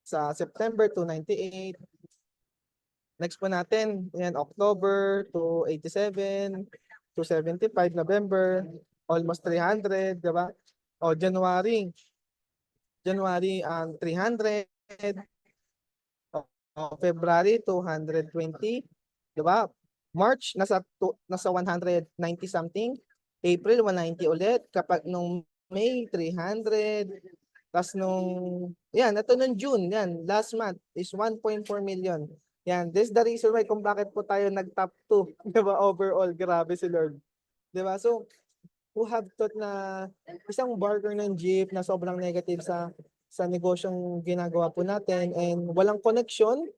[SPEAKER 3] sa September 298. Next po natin, yan October 287, 275, November almost 300, 'di ba? O January 300, February 220, 'di ba? March nasa 190 something, April 190 ulit, kapag nung May 300, tas ito nung June, yan, last month is 1.4 million. Yan, this is the reason why kung bakit po tayo nag-top 2, 'di ba? Overall, grabe si Lord. 'Di ba? So, who have thought na isang barker ng jeep na sobrang negative sa negosyong ginagawa po natin and walang connection,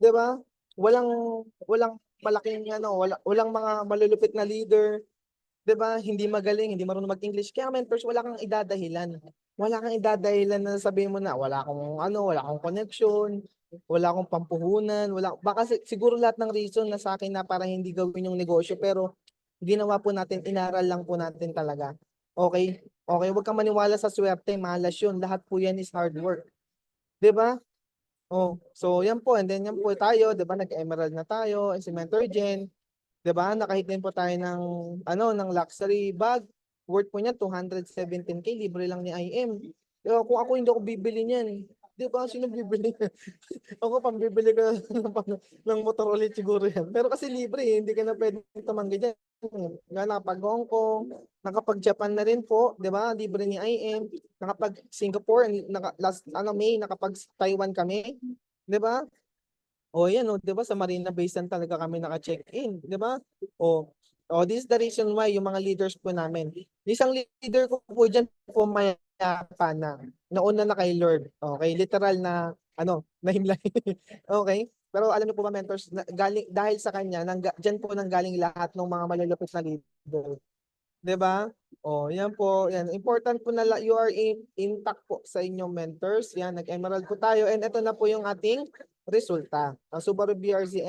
[SPEAKER 3] 'di ba? Walang malaking walang mga malulupit na leader, 'di ba? Hindi magaling, hindi marunong mag-English. Kaya mentors, wala kang idadahilan. Wala kang idadahilan na sabihin mo na wala akong connection, wala akong pampuhunan, baka siguro lahat ng reason na sa akin na para hindi gawin yung negosyo pero ginawa po natin, inaral lang po natin talaga. Okay? Okay, huwag kang maniwala sa swerte, malas yun. Lahat po yan is hard work. 'Di ba? Oh, so yan po, and then yan po tayo, 'di ba? Nag-emerald na tayo, and si Mentor Jen, 'di ba? Nakahit din po tayo ng luxury bag. Worth po niya 217K, libre lang ni IM. Diba, kung ako hindi ako bibili niyan, 'di ba? Sino bibili? Ako pambibili ko ng motor ulit siguro yan. Pero kasi libre, hindi ka na pwedeng tumanggi diyan. Nga nakapag Hong Kong, nakapag Japan na rin po, 'di ba? Libre ni IM, nakapag Singapore, May nakapag Taiwan kami, 'di ba? O yan, 'di ba, sa Marina Bay Sands talaga kami naka-check-in, 'di ba? This is the reason why yung mga leaders po namin. Isang leader ko po diyan po mayapan na nauna na kay Lord. Okay, literal na nahimlay. Okay? Pero alam niyo po ba mentors, galing dahil sa kanya diyan po nanggaling lahat ng mga malulupit na leader. 'Di ba? Yan po, yan. Important po na you are intact po sa inyong mentors. Yan, nag-emerald po tayo and ito na po yung ating resulta. Ang Subaru BRZ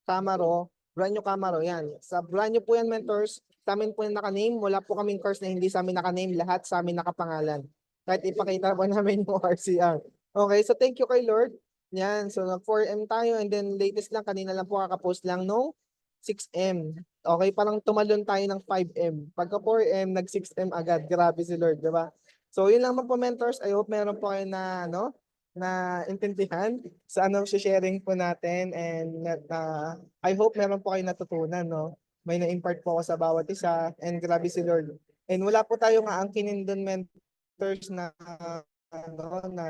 [SPEAKER 3] Camaro, brand new Camaro yan. Sa brand new po yan mentors, sa amin po yung naka-name. Wala po kaming cars na hindi sa amin naka-name, lahat sa amin nakapangalan. Kahit ipakita po namin yung RCR. Okay, so thank you kay Lord. Yan, so nag-4M tayo and then latest lang, kanina lang po kakapost lang no 6M. Okay, parang tumalon tayo ng 5M. Pagka 4M, nag 6M agad. Grabe si Lord, di ba? So, yun lang po mentors. I hope meron po kayo na na intindihan sa sharing po natin, and I hope meron po kayo natutunan, no? May na-impart po ako sa bawat isa, and grabe si Lord. And wala po tayong aangkinin doon, mentors, na na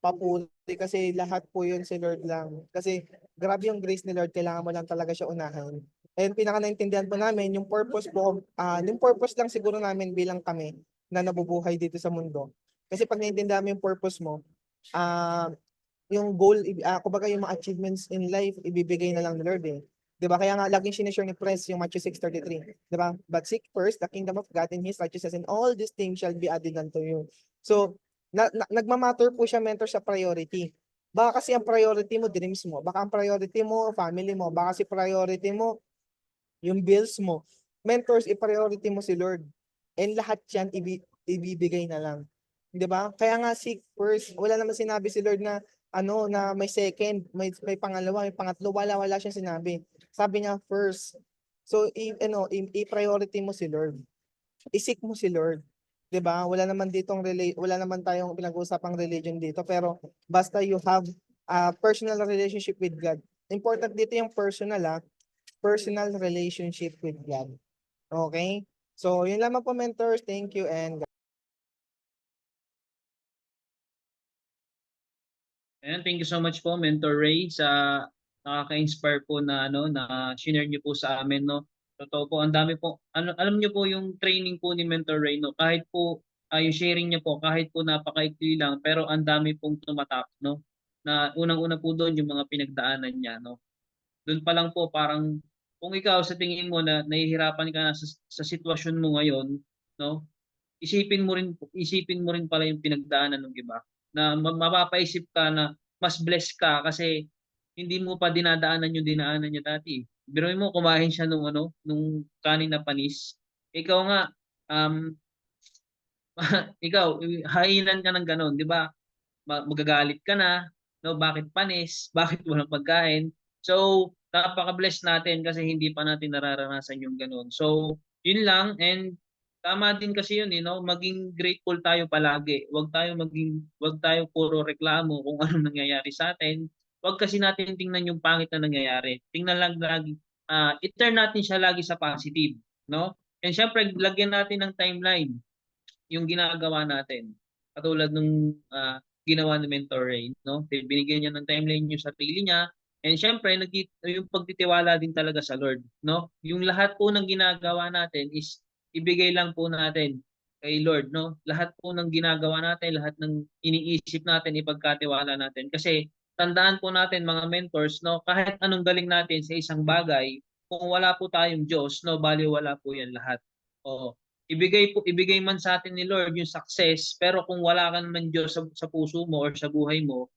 [SPEAKER 3] papuri, kasi lahat po yun si Lord lang. Kasi grabe yung grace ni Lord, kailangan mo lang talaga siya unahin. And pinaka naintindihan po namin yung purpose po, yung purpose lang siguro namin bilang kami na nabubuhay dito sa mundo. Kasi pag naintindihan mo yung purpose mo, yung goal, kumbaga yung mga achievements in life, ibibigay na lang ni Lord, eh. 'Di ba? Kaya nga laging sinishare ni Pres yung Matthew 6:33. 'Di ba? But seek first the kingdom of God and His righteousness, and all these things shall be added unto you. So, nagmamatter po siya, mentor, sa priority. Baka kasi ang priority mo, dreams mo. Baka ang priority mo, family mo. Baka si priority mo, yung bills mo. Mentors, i-priority mo si Lord. And lahat yan, ibibigay na lang. 'Di ba? Kaya nga seek first. Wala naman sinabi si Lord na na may second, may pangalawa, may pangatlo. Wala siyang sinabi. Sabi niya first. So, i-priority mo si Lord. I-seek mo si Lord. 'Di ba? Wala naman tayong pinag-uusapang religion dito, pero basta you have a personal relationship with God. Important dito yung personal relationship with God. Okay? So, yun lamang po, mentors. Thank you, and
[SPEAKER 1] And thank you so much po, Mentor Ray, sa nakaka-inspire po na na share niyo po sa amin, no. Totoo po, ang dami po. Alam niyo po yung training po ni Mentor Ray, no. Kahit po yung sharing niya po, kahit po napakaikli lang, pero ang dami pong tumatak, no. Na unang-una po doon yung mga pinagdaanan niya, no. Doon pa lang po parang kung ikaw sa tingin mo na nahihirapan ka na sa sitwasyon mo ngayon, no, isipin mo rin pala yung pinagdaanan ng iba, na mapapaisip ka na mas blessed ka kasi hindi mo pa dinadaanan yung dinaanan niya dati. Biruin mo, kumain siya nung kanin na panis. Ikaw nga, um, ikaw, hainan ka ng ganun, di ba? Magagalit ka na, no? Bakit panis? Bakit walang pagkain? So, napaka-bless natin kasi hindi pa natin nararanasan yung ganun. So, yun lang, and tama din kasi yun, maging grateful tayo palagi. Wag tayo puro reklamo kung ano nangyayari sa atin. Wag kasi natin tingnan yung pangit na nangyayari. Tingnan lang lagi, i-turn natin siya lagi sa positive, no? And syempre, lagyan natin ng timeline yung ginagawa natin. Katulad nung ginawa ni Mentor Ray, no? Binigyan niya ng timeline yung sarili niya. And syempre, yung pagtitiwala din talaga sa Lord, no? Yung lahat po ng ginagawa natin is ibigay lang po natin kay Lord, no? Lahat po ng ginagawa natin, lahat ng iniisip natin, ipagkatiwala natin. Kasi tandaan po natin, mga mentors, no? Kahit anong galing natin sa isang bagay, kung wala po tayong Diyos, no, bali wala po yan lahat. Oo. Ibigay man sa atin ni Lord yung success, pero kung wala ka naman Diyos sa puso mo or sa buhay mo,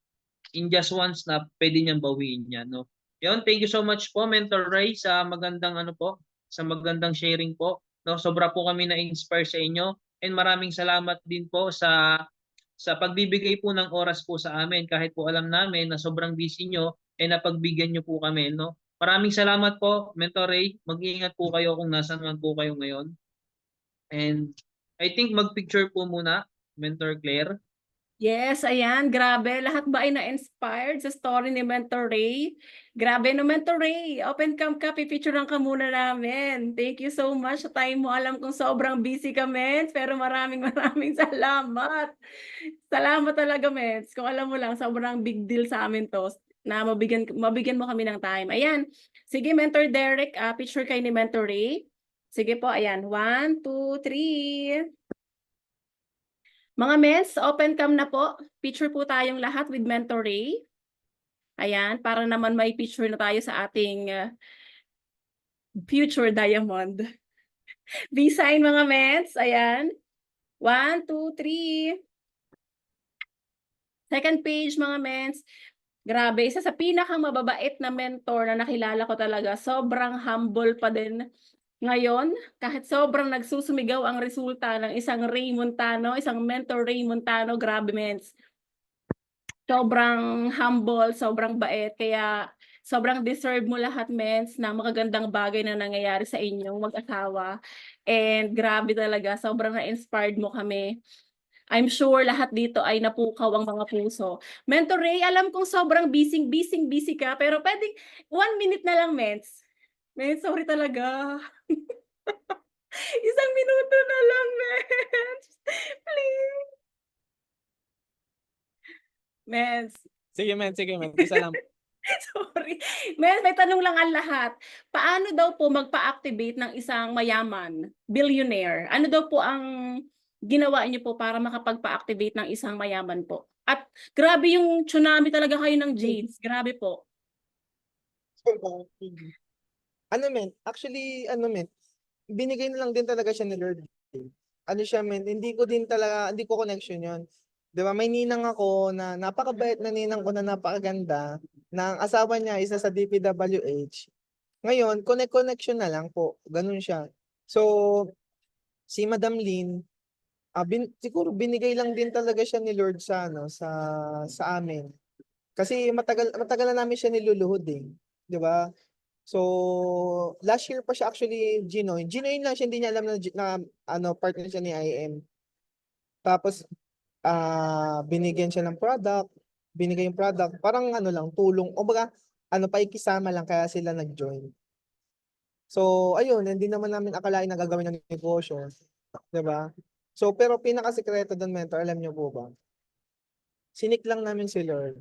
[SPEAKER 1] in just one snap, pwede niyang bawiin yan, no? Yun, thank you so much po, Mentor Ray, sa magandang sa magandang sharing po. No, sobra po kami na-inspire sa inyo, and maraming salamat din po sa pagbibigay po ng oras po sa amin, kahit po alam namin na sobrang busy nyo, napagbigyan nyo po kami, no? Maraming salamat po, Mentor Ray. Mag-iingat po kayo kung nasaan man po kayo ngayon. And I think mag-picture po muna, Mentor Claire.
[SPEAKER 4] Yes, ayan, grabe. Lahat ba ay na-inspired sa story ni Mentor Ray? Grabe no, Mentor Ray. Open cam ka, pipicturean ka muna namin. Thank you so much sa time mo. Alam kong sobrang busy ka, Mens, pero maraming salamat. Salamat talaga, Mens. Kung alam mo lang, sobrang big deal sa amin to na mabigyan mo kami ng time. Ayan. Sige, Mentor Derek, picture kay ni Mentor Ray. Sige po, ayan. 1, 2, 3. Mga Mens, open cam na po. Picture po tayong lahat with Mentor Ray. Ayan, para naman may picture na tayo sa ating future diamond. V-sign mga Mens. Ayan. 1, 2, 3. Second page mga Mens. Grabe, isa sa pinakamababait na mentor na nakilala ko talaga. Sobrang humble pa din. Ngayon, kahit sobrang nagsusumigaw ang resulta ng isang Ray Montano, isang Mentor Ray Montano, grabe, Mens. Sobrang humble, sobrang bait, kaya sobrang deserve mo lahat, Mens, na makagandang bagay na nangyayari sa inyong mag-asawa. And grabe talaga, sobrang na-inspired mo kami. I'm sure lahat dito ay napukaw ang mga puso. Mentor Ray, alam kong sobrang busy ka, pero pwedeng 1 minute na lang, Mens. Mens, sorry talaga. 1 minuto na lang, Mens. Please. Mens,
[SPEAKER 2] Sige, men. Isa lang.
[SPEAKER 4] sorry. Mens, may tanong lang ang lahat. Paano daw po magpa-activate ng isang mayaman, billionaire? Ano daw po ang ginawa niyo po para makapagpa-activate ng isang mayaman po? At grabe yung tsunami talaga kayo ng Jades. Grabe po.
[SPEAKER 3] Ano men, actually, ano men, binigay na lang din talaga siya ni Lord. Ano siya men, hindi ko connection yon. Di ba, may ninang ako na napakabait na ninang ko na napakaganda, na ang asawa niya isa sa DPWH. Ngayon, connection na lang po. Ganun siya. So, si Madam Lynn, siguro binigay lang din talaga siya ni Lord sa ano sa amin. Kasi matagal na namin siya niluluhod eh, 'di ba? So last year pa siya actually Ginoin lang siya, hindi niya alam na ano partner siya ni IM. Tapos binigyan siya ng product, binigay yung product, parang ano lang tulong o baga ano paikisama lang kaya sila nag-join. So ayun, hindi naman namin akalain na gagawin ng negosyo, 'di ba? So, pero pinakasikreto doon, mentor, alam niyo po ba? Sinik lang namin si Lord.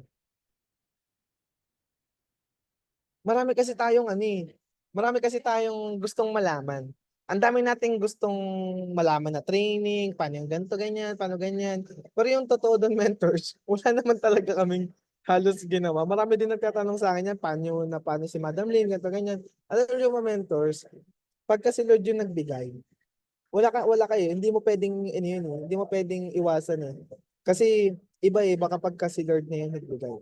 [SPEAKER 3] Marami kasi tayong gustong malaman. Ang dami nating gustong malaman na training, paano yung ganito, ganyan, paano ganyan. Pero yung totoo doon, mentors, wala naman talaga kaming halos ginawa. Marami din nagtatanong sa akin yan, paano si Madam Lynn, ganito, ganyan. Alam niyo mga mentors, pagka si Lord yung nagbigay, wala kayo, hindi mo pwedeng hindi mo pwedeng iwasan eh. Kasi iba eh, baka pagka si Lord na yung nagbigay.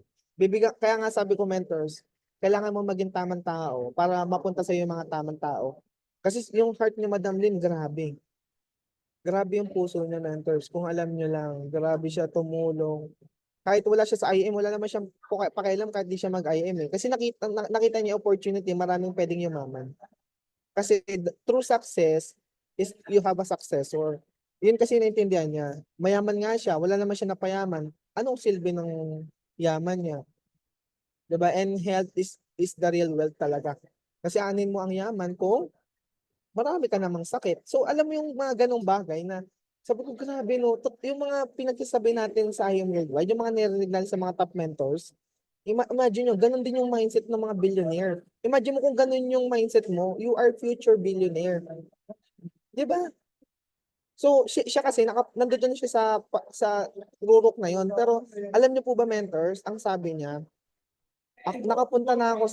[SPEAKER 3] Kaya nga sabi ko mentors, kailangan mo maging tamang tao para mapunta sa iyo yung mga tamang tao. Kasi yung heart ni Madam Lynn, grabe. Grabe yung puso niya, mentors. Kung alam niyo lang, grabe siya tumulong. Kahit wala siya sa IM, wala naman siyang pakialam kahit di siya mag-IM eh. Kasi nakita niya opportunity, maraming pwedeng yumaman. Kasi true success is you have a successor. Yun kasi naintindihan niya. Mayaman nga siya, wala naman siya napayaman. Anong silbi ng yaman niya? 'Di ba? And health is the real wealth talaga. Kasi anin mo ang yaman kung marami ka namang sakit. So alam mo yung mga ganong bagay na sabi ko grabe no, yung mga pinagsasabi natin sa IM Worldwide, yung mga narinig natin sa mga top mentors, imagine nyo, ganun din yung mindset ng mga billionaire. Imagine mo kung ganun yung mindset mo, you are future billionaire. Di ba? So, siya kasi, nandoon siya sa rurok na yon. Pero, alam niyo po ba, mentors, ang sabi niya, nakapunta na ako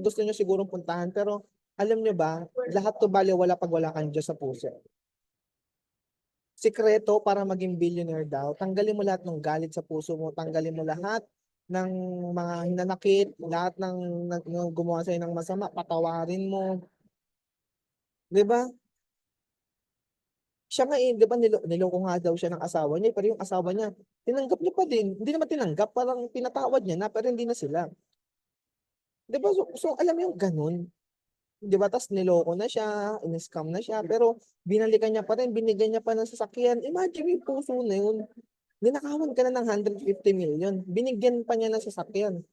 [SPEAKER 3] gusto niyo sigurong puntahan, pero, alam niyo ba, lahat to baliwala pag wala kang Diyos sa puso. Sikreto para maging billionaire daw, tanggalin mo lahat ng galit sa puso mo, tanggalin mo lahat ng mga hinanakit, lahat ng gumawa sa'yo ng masama, patawarin mo. 'Di ba? Siya nga eh, 'di ba niloko nga daw siya ng asawa niya, pero yung asawa niya, tinanggap niya pa din. Hindi naman tinanggap, parang pinatawad niya na, pero hindi na sila. 'Di ba? So alam mo yung ganun. 'Di ba? Tas niloko na siya, in-scam na siya, pero binalikan niya pa rin, binigyan niya pa ng sasakyan. Imagine yung puso na yun. Ninakawan ka na ng 150 million. Binigyan pa niya ng sasakyan.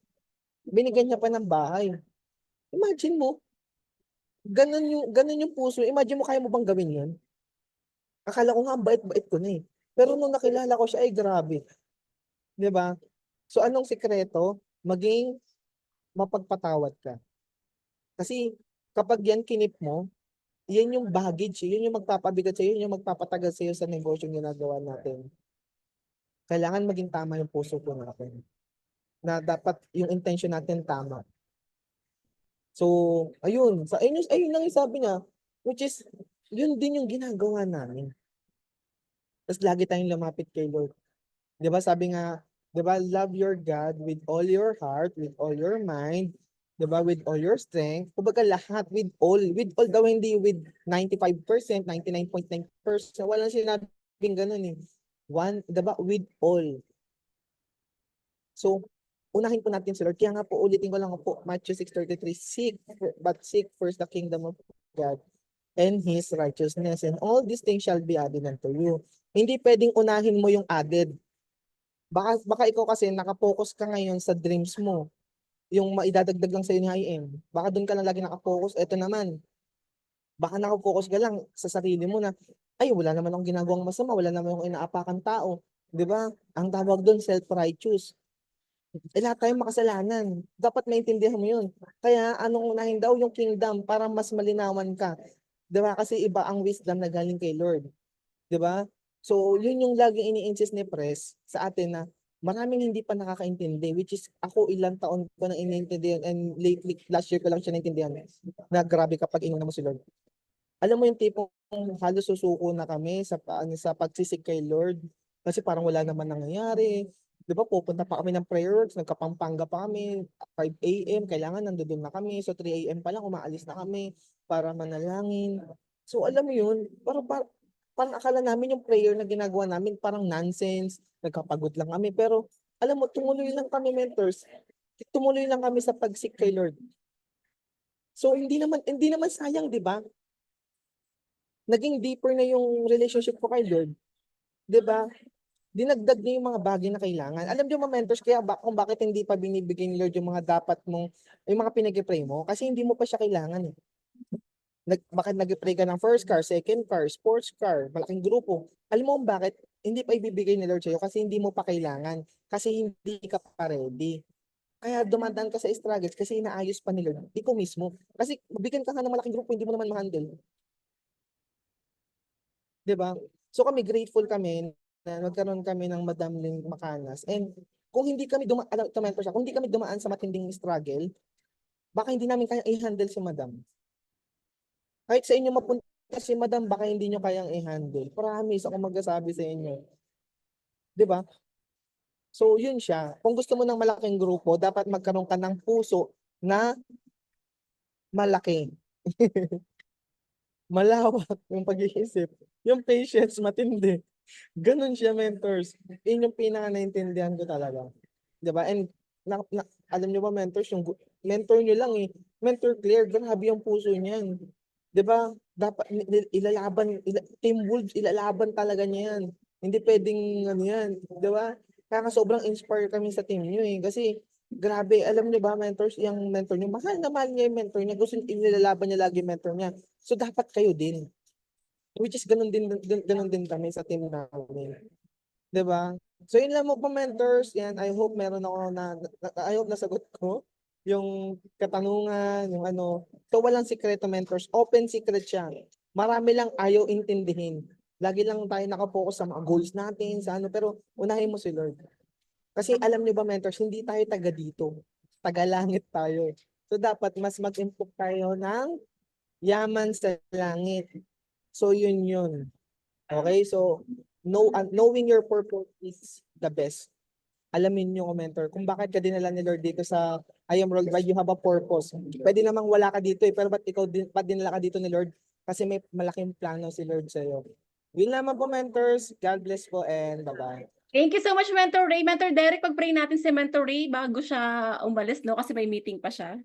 [SPEAKER 3] Binigyan niya pa ng bahay. Imagine mo, ganun yung puso. Imagine mo, kaya mo bang gawin yun? Akala ko nga, ang bait-bait ko na eh. Pero nung nakilala ko siya, ay grabe. 'Di ba? So anong sikreto? Maging mapagpatawad ka. Kasi kapag yan kinip mo, yan yung baggage, yun yung magpapabigat sa'yo, yun yung magpapatagal sa'yo sa negosyong ginagawa natin. Kailangan maging tama yung puso po natin. Na dapat yung intention natin tama. So, ayun. Ayun lang yung sabi niya, which is, yun din yung ginagawa namin. Tapos lagi tayong lumapit kay Lord. 'Di ba sabi nga, 'di ba, love your God with all your heart, with all your mind, 'di ba, with all your strength. Kumbaga lahat, with all daw, hindi with 95%, 99.9%. Wala sinabing ganun eh. 'Di ba, with all. So, unahin po natin si Lord. Kaya nga po, ulitin ko lang po, Matthew 6:33, seek first the kingdom of God and His righteousness, and all these things shall be added unto you. Hindi pwedeng unahin mo yung added. Baka ikaw kasi nakapokus ka ngayon sa dreams mo. Yung maidadagdag lang sa'yo ni IM. Baka doon ka lang lagi nakapokus. Ito naman, baka nakapokus ka lang sa sarili mo na, ay, wala naman akong ginagawang masama, wala naman akong inaapakan tao. Di ba? Ang tawag doon, self-righteous. Lahat tayo makasalanan. Dapat maintindihan mo yun. Kaya anong unahin daw yung kingdom para mas malinawan ka. Di ba? Kasi iba ang wisdom na galing kay Lord. Di ba? So, yun yung laging ini-insist ni Pres sa atin na maraming hindi pa nakakaintindi, which is ako ilang taon ko na iniintindihan and lately, last year ko lang siya naintindihan na grabe kapag inuna mo si Lord. Alam mo yung tipong halos susuko na kami sa pagsisig kay Lord kasi parang wala naman nangyayari. Di ba, pupunta pa kami ng prayer works, nagkapampanga pa kami, 5 a.m., kailangan nandoon na kami. So 3 a.m. pa lang, umaalis na kami para manalangin. So alam mo yun, parang akala namin yung prayer na ginagawa namin parang nonsense, nagkapagod lang kami. Pero alam mo, tumuloy lang kami mentors, tumuloy lang kami sa pagsik kay Lord. So hindi naman sayang, di ba? Naging deeper na yung relationship ko kay Lord. Di ba? Dinagdag niya yung mga bagay na kailangan. Alam niyo mga mentors, kaya kung bakit hindi pa binibigay ni Lord yung mga dapat mong, yung mga pinag-pray mo, kasi hindi mo pa siya kailangan. Bakit nag-pray ka ng first car, second car, sports car, malaking grupo. Alam mo bakit hindi pa ibibigay ni Lord sa'yo? Kasi hindi mo pa kailangan. Kasi hindi ka pa ready. Kaya dumadaan ka sa struggles kasi inaayos pa ni Lord. Ikaw mismo. Kasi bigyan ka ng malaking grupo, hindi mo naman ma-handle. Diba? So kami, grateful kami na nagkaroon kami ng Madam Ling Macanas. And kung hindi kami kung hindi kami dumaan sa matinding struggle, baka hindi namin kaya i-handle si Madam. Kahit sa inyo mapunta si Madam, baka hindi nyo kayang i-handle. Promise, ako magsasabi sa inyo. Diba? So yun siya. Kung gusto mo ng malaking grupo, dapat magkaroon ka ng puso na malaki. Malawak yung pag-iisip. Yung patience, matindi. Ganun siya, mentors. Yun yung pinaka-naintindihan ko talaga. Diba? And alam nyo ba, mentors, yung mentor nyo lang eh. Mentor Claire, grabe yung puso niyan. Diba? Dapat Team Wolves, ilalaban talaga niya yan. Hindi pwedeng ano yan. Diba? Kaya sobrang inspire kami sa team nyo eh. Kasi grabe, alam nyo ba, mentors, yung mentor nyo, mahal na mahal niya yung mentor niya. Gusto nilalaban niya lagi yung mentor niya. So dapat kayo din. Which is ganun din kami sa team namin. 'Di ba? So yun lang mo po, mentors. Yan, I hope meron ako I hope nasagot ko yung katanungan, yung ano. So walang sikreto, mentors. Open secret siya. Marami lang ayaw intindihin. Lagi lang tayo nakapokus sa mga goals natin, sa ano, pero unahin mo si Lord. Kasi alam niyo ba, mentors, hindi tayo taga dito. Taga langit tayo. So dapat mas mag-improve tayo ng yaman sa langit. So yun yun. Okay? So knowing your purpose is the best. Alamin nyo, mentor, kung bakit ka dinala ni Lord dito sa I Am Worldwide, you have a purpose. Pwede namang wala ka dito eh, pero ba't dinala ka dito ni Lord? Kasi may malaking plano si Lord sa'yo. Yun naman po, mentors. God bless po and bye-bye.
[SPEAKER 4] Thank you so much, Mentor Ray. Mentor Derek, pag-pray natin si Mentor Ray bago siya umalis, no? Kasi may meeting pa siya.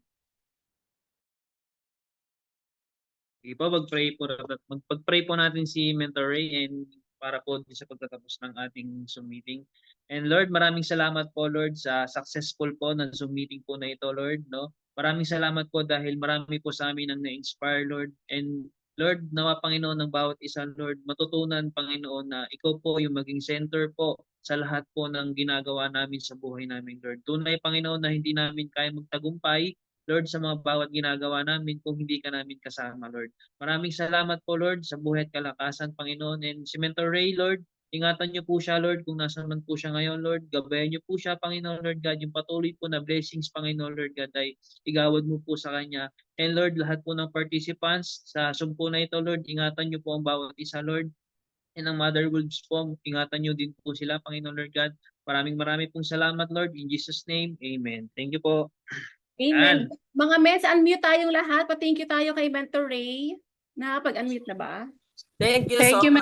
[SPEAKER 1] Sige po, mag-pray po natin si Mentor Ray and para po sa pagtatapos ng ating Zoom meeting. And Lord, maraming salamat po, Lord, sa successful po na Zoom meeting po na ito, Lord, no? Maraming salamat po dahil marami po sa amin ang na-inspire, Lord. And Lord, nawa Panginoon ng bawat isa, Lord, matutunan, Panginoon, na ikaw po yung maging center po sa lahat po ng ginagawa namin sa buhay namin, Lord. Tunay, Panginoon, na hindi namin kaya magtagumpay, Lord, sa mga bawat ginagawa namin kung hindi ka namin kasama, Lord. Maraming salamat po, Lord, sa buhay at kalakasan, Panginoon. And si Mentor Ray, Lord, ingatan niyo po siya, Lord, kung nasaan man po siya ngayon, Lord. Gabayan niyo po siya, Panginoon, Lord God. Yung patuloy po na blessings, Panginoon, Lord God, ay igawad mo po sa kanya. And Lord, lahat po ng participants sa sumpo na ito, Lord, ingatan niyo po ang bawat isa, Lord. And ang Mother Wolves po, ingatan niyo din po sila, Panginoon, Lord God. Maraming pong salamat, Lord. In Jesus' name, Amen. Thank you po.
[SPEAKER 4] Amen. Mga mens, unmute tayong lahat. Pa-thank you tayo kay Mentor Ray. Nakapag-unmute na ba?
[SPEAKER 5] Thank you
[SPEAKER 6] Thank
[SPEAKER 5] so
[SPEAKER 6] you,
[SPEAKER 5] much.